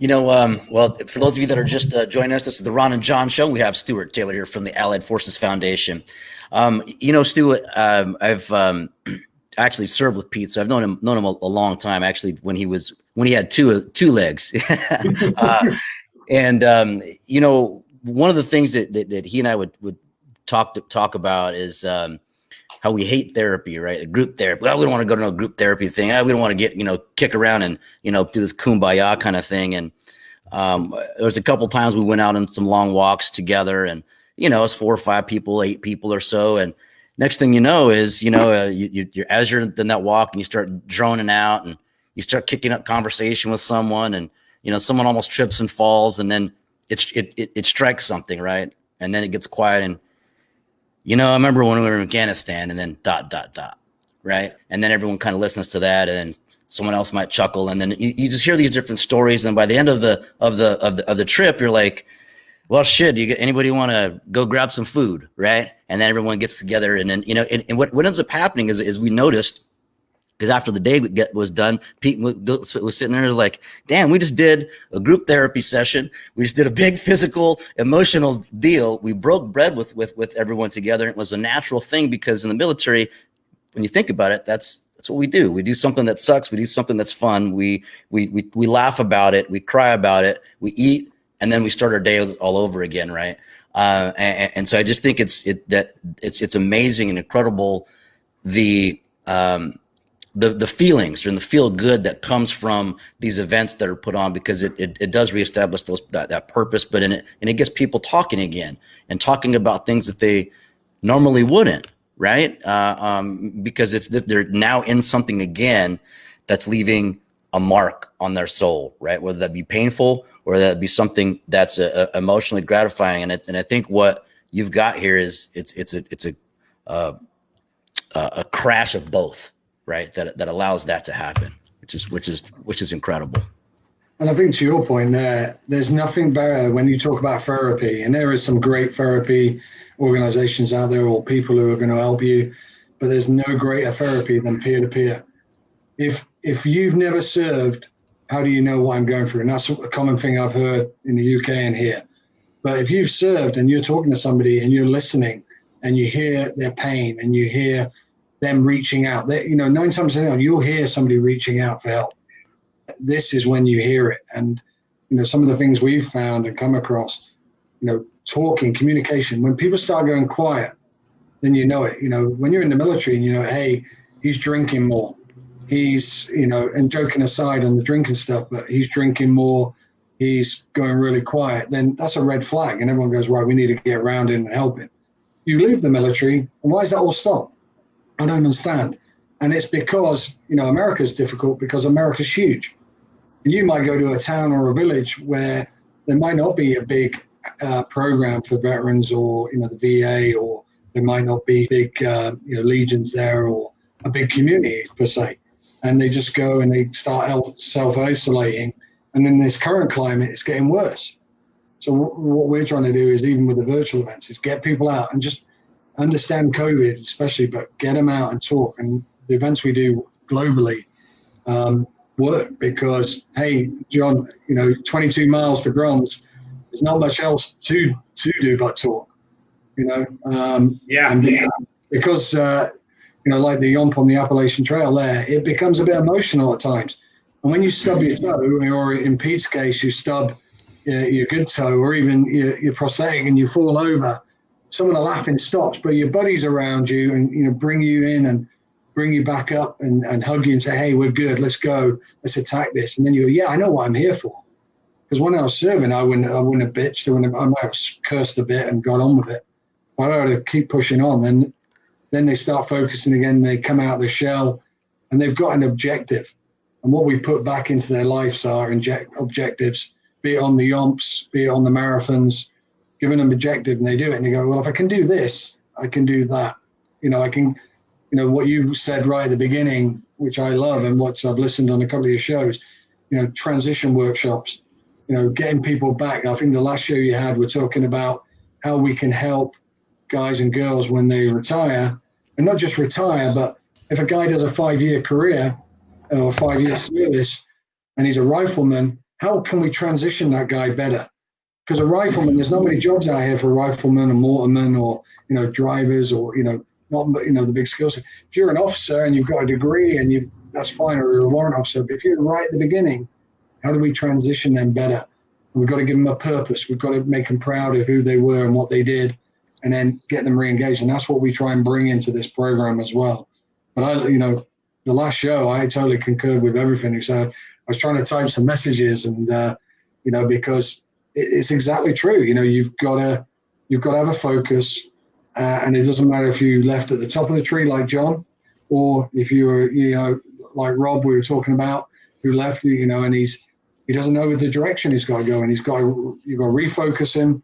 Well, for those of you that are just joining us, this is the Ron and John Show. We have Stuart Taylor here from the Allied Forces Foundation. Stuart, I've actually served with Pete, so I've known him a long time. Actually, when he had two legs, one of the things that he and I would talk about is how we hate therapy, right? The group therapy. Well, we don't want to go to no group therapy thing. We don't want to get, kick around and, do this kumbaya kind of thing. And there was a couple times we went out on some long walks together, and, it's 4 or 5 people, 8 people or so. And next thing you know is, you're as you're in that walk and you start droning out and you start kicking up conversation with someone, and, someone almost trips and falls, and then it strikes something, right? And then it gets quiet, and I remember when we were in Afghanistan, and then ... right? And then everyone kind of listens to that, and then someone else might chuckle, and then you just hear these different stories. And by the end of the trip, you're like, well, shit, anybody want to go grab some food, right? And then everyone gets together, and then and what ends up happening is we noticed, because after the day was done, Pete was sitting there like, damn, we just did a group therapy session. We just did a big physical, emotional deal. We broke bread with everyone together. It was a natural thing, because in the military, when you think about it, that's what we do. We do something that sucks. We do something that's fun. We laugh about it. We cry about it. We eat, and then we start our day all over again, right? And so I just think it's amazing and incredible the feelings and the feel good that comes from these events that are put on, because it does reestablish that purpose, but it gets people talking again and talking about things that they normally wouldn't, right? Because they're now in something again that's leaving a mark on their soul, right? Whether that be painful or that be something that's emotionally gratifying. And I think what you've got here is it's a crash of both, right? That allows that to happen, which is incredible. And I think to your point there's nothing better when you talk about therapy, and there is some great therapy organizations out there or people who are going to help you, but there's no greater therapy than peer-to-peer. If you've never served, how do you know what I'm going through? And that's a common thing I've heard in the UK and here. But if you've served and you're talking to somebody and you're listening and you hear their pain and you hear them reaching out. They, 9 times out of 10, you'll hear somebody reaching out for help. This is when you hear it. And, some of the things we've found and come across, talking, communication, when people start going quiet, then you know it. When you're in the military and hey, he's drinking more. He's, and joking aside on the drinking stuff, but he's drinking more. He's going really quiet. Then that's a red flag. And everyone goes, right, we need to get around him and help him. You leave the military, and why is that all stopped? I don't understand. And it's because, America's difficult because America's huge. And you might go to a town or a village where there might not be a big program for veterans or, the VA, or there might not be big, legions there or a big community per se. And they just go and they start self-isolating. And in this current climate, it's getting worse. So what we're trying to do is, even with the virtual events, is get people out and just understand COVID especially, but get them out and talk. And the events we do globally work because, hey, John, 22 miles to Grom's, there's not much else to do but talk, Yeah. And because like the Yomp on the Appalachian Trail there, it becomes a bit emotional at times. And when you stub your toe, or in Pete's case, you stub your good toe, or even your prosthetic, and you fall over, some of the laughing stops, but your buddies around you and, bring you in and bring you back up and hug you and say, hey, we're good, let's go, let's attack this. And then you go, yeah, I know what I'm here for. Because when I was serving, I wouldn't have bitched. I might have cursed a bit and got on with it. But I had to keep pushing on. Then they start focusing again. They come out of the shell, and they've got an objective. And what we put back into their lives are objectives, be it on the Yomps, be it on the marathons, giving them objective, and they do it. And they go, well, if I can do this, I can do that. I can, what you said right at the beginning, which I love, and what I've listened on a couple of your shows, transition workshops, getting people back. I think the last show you had, we're talking about how we can help guys and girls when they retire, and not just retire, but if a guy does a 5-year career or 5-year service and he's a rifleman, how can we transition that guy better? Because a rifleman, there's not many jobs out here for riflemen and mortarmen or, drivers or, not, the big skill set. If you're an officer and you've got a degree and that's fine, or you're a warrant officer, but if you're right at the beginning, how do we transition them better? And we've got to give them a purpose. We've got to make them proud of who they were and what they did, and then get them re-engaged. And that's what we try and bring into this program as well. But the last show, I totally concurred with everything you said. I was trying to type some messages, and because it's exactly true. You've got to have a focus, and it doesn't matter if you left at the top of the tree like John, or if you were like Rob we were talking about, who left and he doesn't know the direction he's got to go, and you've got to refocus him,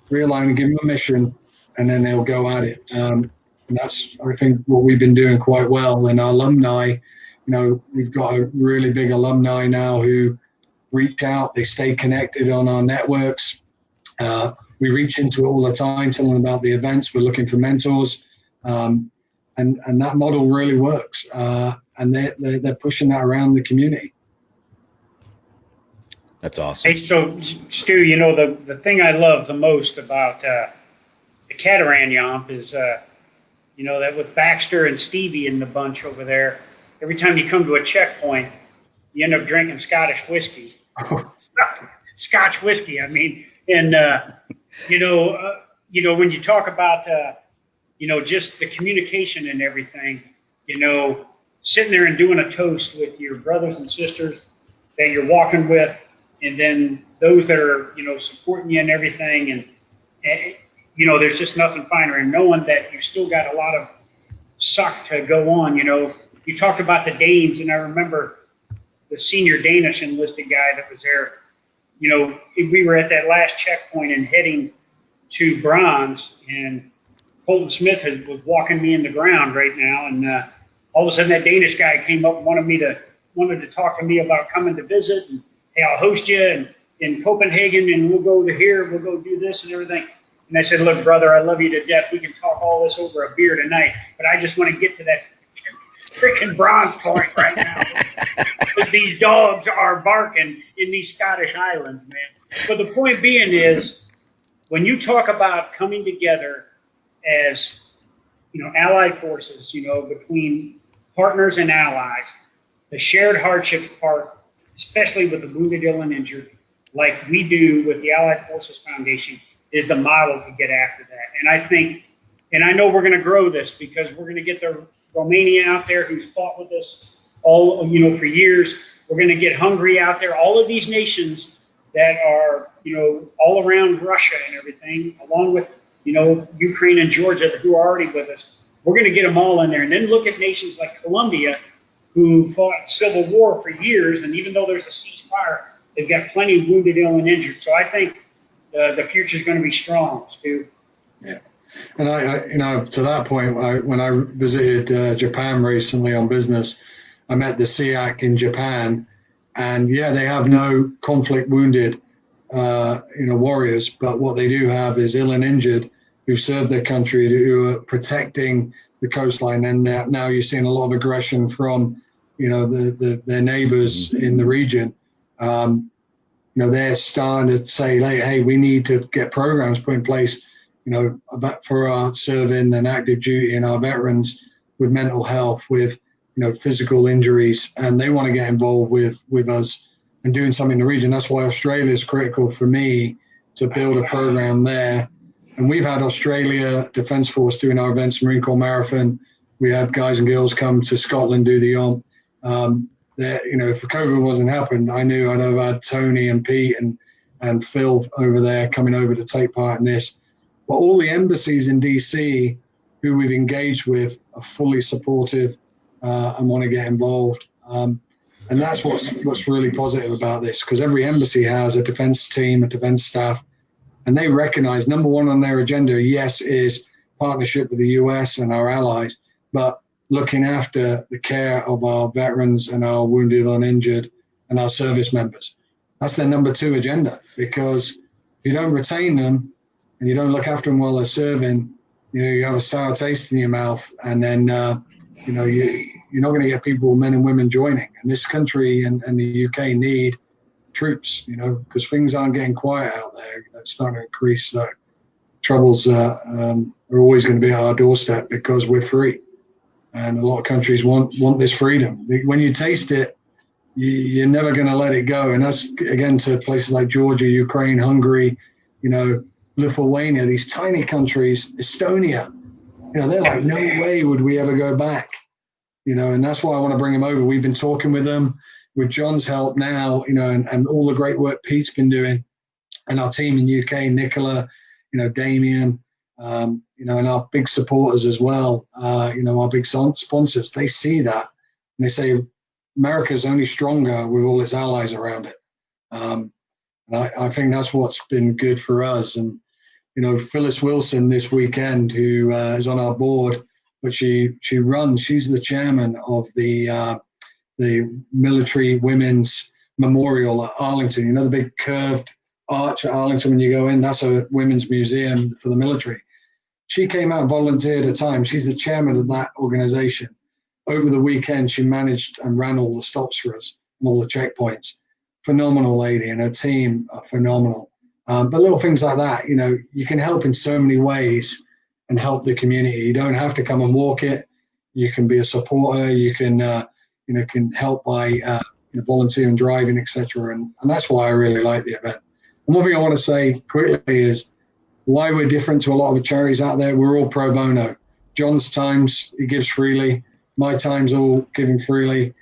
realign, and give him a mission, and then they'll go at it. And that's, I think, what we've been doing quite well. And our alumni, we've got a really big alumni now who reach out, they stay connected on our networks. We reach into it all the time, telling them about the events. We're looking for mentors. And that model really works. And they're pushing that around the community. That's awesome. Hey, so Stu, the thing I love the most about the Catamaran Yomp is, that with Baxter and Stevie in the bunch over there, every time you come to a checkpoint, you end up drinking Scottish whiskey. Scotch whiskey, I mean. And, when you talk about, just the communication and everything, sitting there and doing a toast with your brothers and sisters that you're walking with, and then those that are, supporting you and everything. And there's just nothing finer. And knowing that you still got a lot of suck to go on, you talked about the Danes, and I remember the senior Danish enlisted guy that was there. We were at that last checkpoint and heading to bronze, and Colton Smith was walking me in the ground right now. And all of a sudden that Danish guy came up and wanted to talk to me about coming to visit, and hey, I'll host you in Copenhagen, and we'll go to here, we'll go do this and everything. And I said, look, brother, I love you to death. We can talk all this over a beer tonight, but I just want to get to that freaking bronze point right now. But these dogs are barking in these Scottish Islands, man. But the point being is, when you talk about coming together as, allied forces, between partners and allies, the shared hardships part, especially with the wounded, ill, and injured, like we do with the Allied Forces Foundation, is the model to get after that. And I think, and I know we're going to grow this because we're going to get the Romania out there who's fought with us all, for years. We're going to get Hungary out there. All of these nations that are, all around Russia and everything, along with, Ukraine and Georgia who are already with us. We're going to get them all in there. And then look at nations like Colombia who fought civil war for years. And even though there's a ceasefire, they've got plenty of wounded, ill, and injured. So I think the future is going to be strong, Stu. Yeah. And I to that point, when I visited Japan recently on business, I met the SEAC in Japan, and yeah, they have no conflict wounded, warriors, but what they do have is ill and injured who've served their country, who are protecting the coastline. And now you're seeing a lot of aggression from, their neighbors in the region. They're starting to say, hey, we need to get programs put in place, for our serving and active duty and our veterans with mental health, with, physical injuries, and they want to get involved with us and doing something in the region. That's why Australia is critical for me to build a program there. And we've had Australia Defence Force doing our events, Marine Corps Marathon. We had guys and girls come to Scotland, do the YOM. If the COVID wasn't happened, I knew I'd have had Tony and Pete and Phil over there coming over to take part in this. But all the embassies in DC who we've engaged with are fully supportive and want to get involved. And that's what's really positive about this, because every embassy has a defense team, a defense staff, and they recognize number one on their agenda, yes, is partnership with the US and our allies, but looking after the care of our veterans and our wounded and injured and our service members. That's their number two agenda, because if you don't retain them and you don't look after them while they're serving, you have a sour taste in your mouth, and then, you're not going to get people, men and women, joining. And this country and the UK need troops, because things aren't getting quiet out there. It's starting to increase. Troubles are always going to be at our doorstep because we're free. And a lot of countries want this freedom. When you taste it, you're never going to let it go. And that's, again, to places like Georgia, Ukraine, Hungary, Lithuania, these tiny countries, Estonia, they're like, no way would we ever go back. And that's why I want to bring them over. We've been talking with them, with John's help now, and all the great work Pete's been doing, and our team in UK, Nicola, Damien, and our big supporters as well, our big sponsors. They see that and they say America's only stronger with all its allies around it. And I think that's what's been good for us. And Phyllis Wilson this weekend, who is on our board, but she's the chairman of the Military Women's Memorial at Arlington. The big curved arch at Arlington when you go in, that's a women's museum for the military. She came out and volunteered at time. She's the chairman of that organization. Over the weekend, she managed and ran all the stops for us and all the checkpoints. Phenomenal lady, and her team are phenomenal. But little things like that, you can help in so many ways and help the community. You don't have to come and walk it. You can be a supporter. You can, can help by volunteering, driving, etc. And that's why I really like the event. And one thing I want to say quickly is why we're different to a lot of the charities out there. We're all pro bono. John's times, he gives freely. My time's all given freely.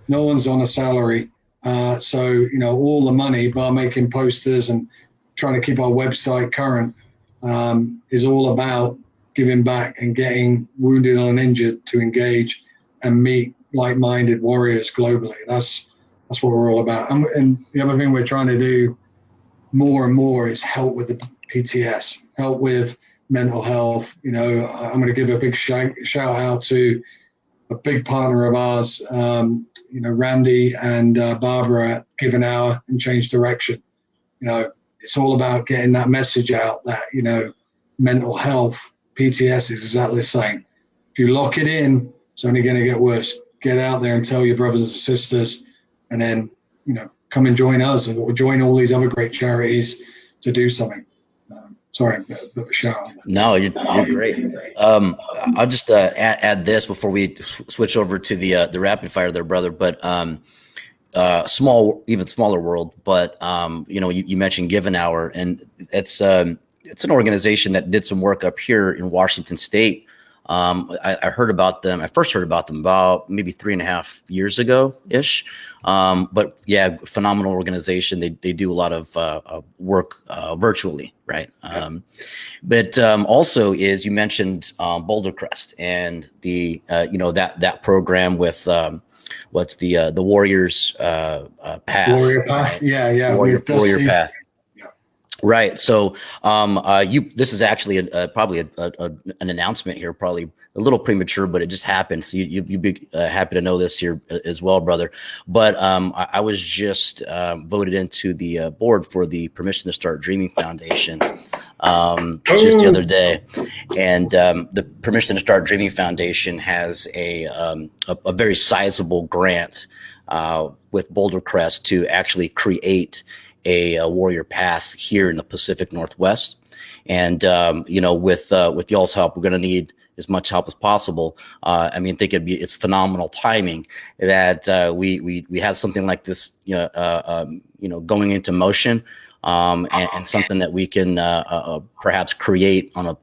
No one's on a salary. So, all the money, bar making posters and trying to keep our website current, is all about giving back and getting wounded and injured to engage and meet like-minded warriors globally. That's what we're all about. And the other thing we're trying to do more and more is help with the PTS, help with mental health. I'm going to give a big shout out to a big partner of ours, Randy and Barbara at Give an Hour and Change Direction. It's all about getting that message out that, mental health, PTS is exactly the same. If you lock it in, it's only going to get worse. Get out there and tell your brothers and sisters, and then, come and join us or join all these other great charities to do something. Sorry, a bit of a shout. No, you're great. I'll just add this before we switch over to the rapid fire there, brother. But even smaller world. But you mentioned Given-Hour, and it's an organization that did some work up here in Washington State. I heard about them. I first heard about them about maybe 3.5 years ago ish. But yeah, phenomenal organization. They do a lot of work virtually, right? But also is, you mentioned Boulder Crest and the that program with what's the Warriors Path? Warrior Path, yeah. Warrior Path. Right. So this is actually probably an announcement here, probably a little premature, but it just happened. So you'd be happy to know this here as well, brother. But I was just voted into the board for the Permission to Start Dreaming Foundation just the other day. And the Permission to Start Dreaming Foundation has a very sizable grant with Boulder Crest to actually create a warrior path here in the Pacific Northwest. And, with y'all's help, we're going to need as much help as possible. I think it's phenomenal timing that we have something like this, going into motion, and something that we can perhaps create on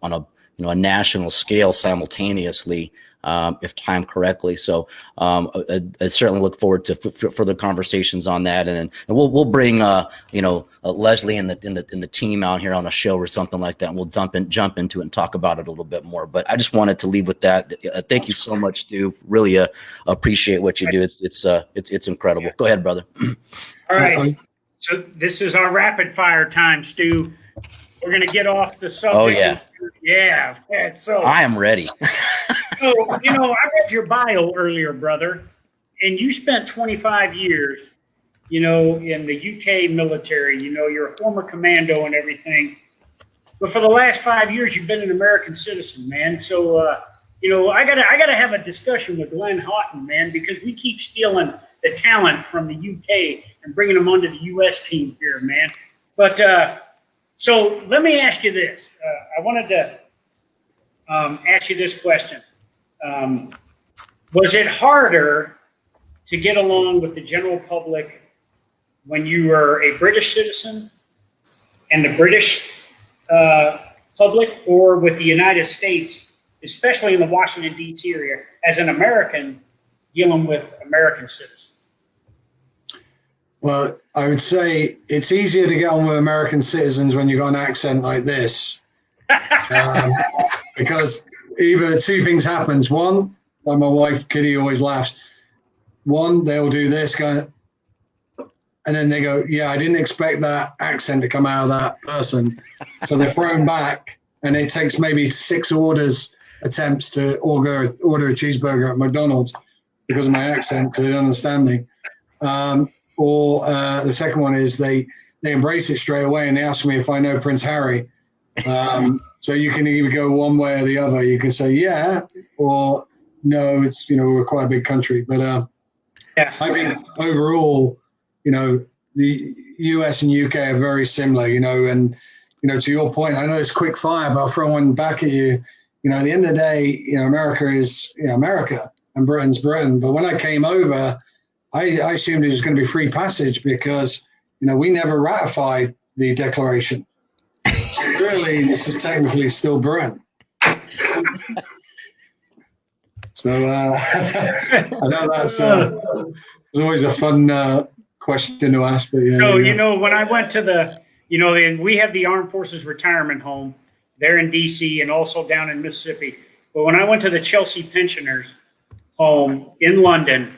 a national scale simultaneously, if timed correctly. So I certainly look forward to further conversations on that, and we'll bring Leslie and the team out here on a show or something like that, and we'll jump into it and talk about it a little bit more. But I just wanted to leave with that. Thank you so much, Stu. Really appreciate what you do. It's incredible. Go ahead, brother. All right. So this is our rapid fire time, Stu. We're going to get off the subject. Oh yeah. Yeah. So I am ready. So, I read your bio earlier, brother, and you spent 25 years, in the UK military. You're a former commando and everything. But for the last 5 years, you've been an American citizen, man. So, I gotta have a discussion with Glenn Houghton, man, because we keep stealing the talent from the UK and bringing them onto the US team here, man. But so let me ask you this. I wanted to ask you this question. Was it harder to get along with the general public when you were a British citizen and the British public, or with the United States, especially in the Washington, D.C. area, as an American dealing with American citizens? Well, I would say it's easier to get on with American citizens when you've got an accent like this. Because either two things happens. One, like my wife Kitty always laughs. One, they'll do this kind of, and then they go, "Yeah, I didn't expect that accent to come out of that person." So they're thrown back, and it takes maybe 6 attempts to order a cheeseburger at McDonald's because of my accent, because they don't understand me. Or the second one is they embrace it straight away, and they ask me if I know Prince Harry. So you can either go one way or the other. You can say yeah, or no. It's we're quite a big country, but yeah. I think overall, the US and UK are very similar. And to your point, I know it's quick fire, but I'll throw one back at you. At the end of the day, America is America and Britain's Britain. But when I came over, I assumed it was going to be free passage because we never ratified the Declaration. Really, this is technically still Britain. So I know that's it's always a fun question to ask. But yeah. So when I went to we have the Armed Forces Retirement Home there in D.C. and also down in Mississippi. But when I went to the Chelsea Pensioners Home in London,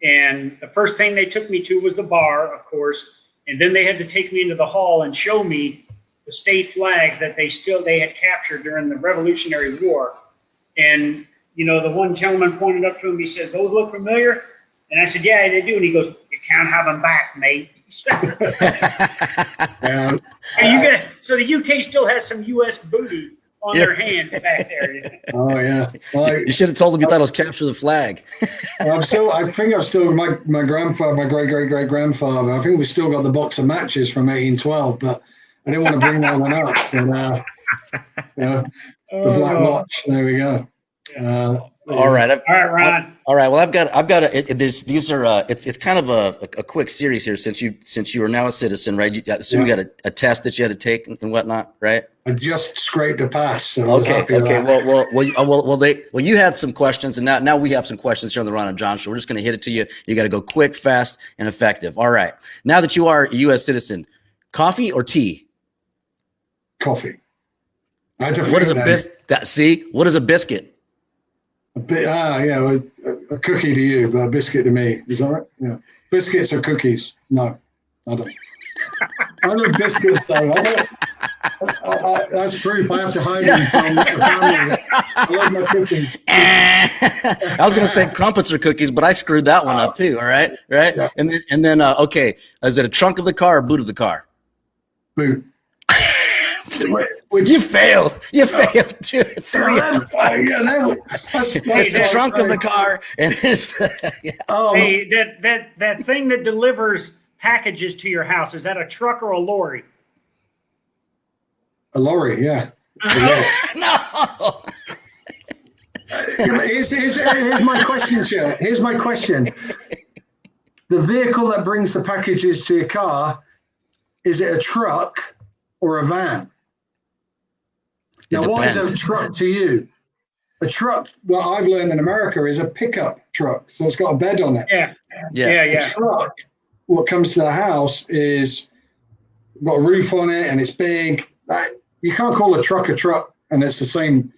and the first thing they took me to was the bar, of course, and then they had to take me into the hall and show me the state flags that they had captured during the Revolutionary War. And, the one gentleman pointed up to him, he said, "Those look familiar?" And I said, "Yeah, they do." And he goes, "You can't have them back, mate." Yeah. And so the UK still has some US booty on their hands back there. Oh yeah. Well, you should have told him you thought it was capture the flag. I think I've still my grandfather, my great grandfather. I think we still got the box of matches from 1812, but I didn't want to bring that one up. But the Black Watch. There we go. All right. All right, Ron. All right. Well, I've got these are it's kind of a quick series here since you are now a citizen, right? I assume you got a test that you had to take and whatnot, right? I just scraped the pass. So okay. Well, you had some questions, and now we have some questions here on the Ron and John Show. We're just going to hit it to you. You got to go quick, fast, and effective. All right. Now that you are a U.S. citizen, coffee or tea? Coffee. What is a biscuit? See, what is a biscuit? A cookie to you, but a biscuit to me. Is that right? Yeah. Biscuits or cookies? No, I don't. I love biscuits, though. That's proof I have to hide them from the family. I love my cookies. I was going to say crumpets or cookies, but I screwed that one up too. All right, right. Yeah. And then okay, is it a trunk of the car or boot of the car? Boot. You failed. You failed. 2 or 3. It's the trunk of the car, and it's hey, that thing that delivers packages to your house, is that a truck or a lorry? A lorry, yeah. No. Here's my question, sir. Here's my question. The vehicle that brings the packages to your car, is it a truck or a van? Now, what is a truck to you? A truck, what I've learned in America, is a pickup truck. So it's got a bed on it. Yeah. A truck, what comes to the house is got a roof on it and it's big. You can't call a truck, and it's the same.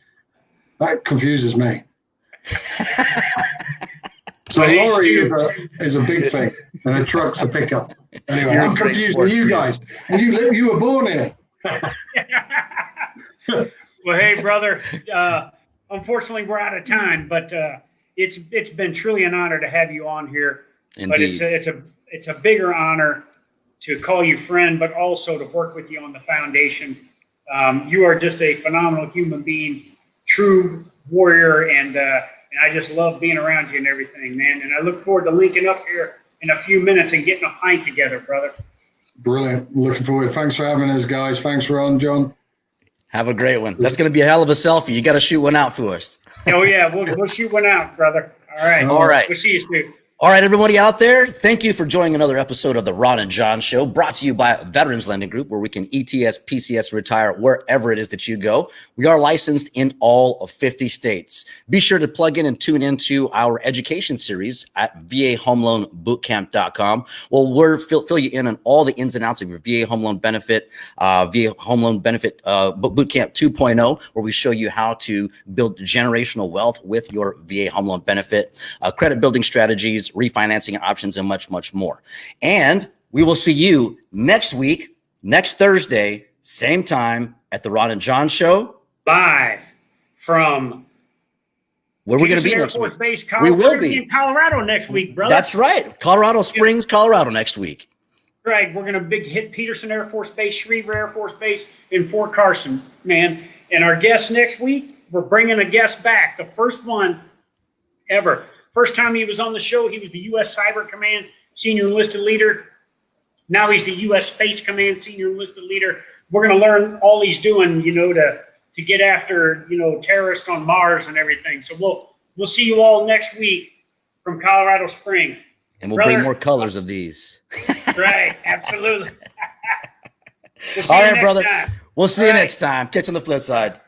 That confuses me. So a lorry is a big thing, and a truck's a pickup. Anyway, I'm confused with you guys. You were born here. Well, hey, brother. Unfortunately, we're out of time, but it's been truly an honor to have you on here. Indeed. But it's a bigger honor to call you friend, but also to work with you on the foundation. You are just a phenomenal human being, true warrior, and I just love being around you and everything, man. And I look forward to linking up here in a few minutes and getting a pint together, brother. Brilliant. Looking forward. Thanks for having us, guys. Thanks, Ron, John. Have a great one. That's going to be a hell of a selfie. You got to shoot one out for us. Oh, yeah. We'll shoot one out, brother. All right. We'll see you soon. All right, everybody out there, thank you for joining another episode of the Ron and John Show, brought to you by Veterans Lending Group, where we can ETS, PCS, retire wherever it is that you go. We are licensed in all of 50 states. Be sure to plug in and tune into our education series at VAHomeLoanBootcamp.com. Well, we'll fill you in on all the ins and outs of your VA Home Loan Benefit, VA Home Loan Benefit Bootcamp 2.0, where we show you how to build generational wealth with your VA Home Loan Benefit, credit building strategies, refinancing options, and much, much more. And we will see you next week, next Thursday, same time at the Ron and John Show. Live from where we're going to be next week. We will be in Colorado next week, brother. That's right. Colorado Springs, Colorado next week. Right. We're going to hit Peterson Air Force Base, Schriever Air Force Base, and Fort Carson, man. And our guest next week, we're bringing a guest back, the first one ever. First time he was on the show, he was the U.S. Cyber Command Senior Enlisted Leader. Now he's the U.S. Space Command Senior Enlisted Leader. We're going to learn all he's doing, to get after, terrorists on Mars and everything. So we'll see you all next week from Colorado Springs. And we'll bring more colors of these. Right, absolutely. All right, brother. We'll see you next time. Catch you on the flip side.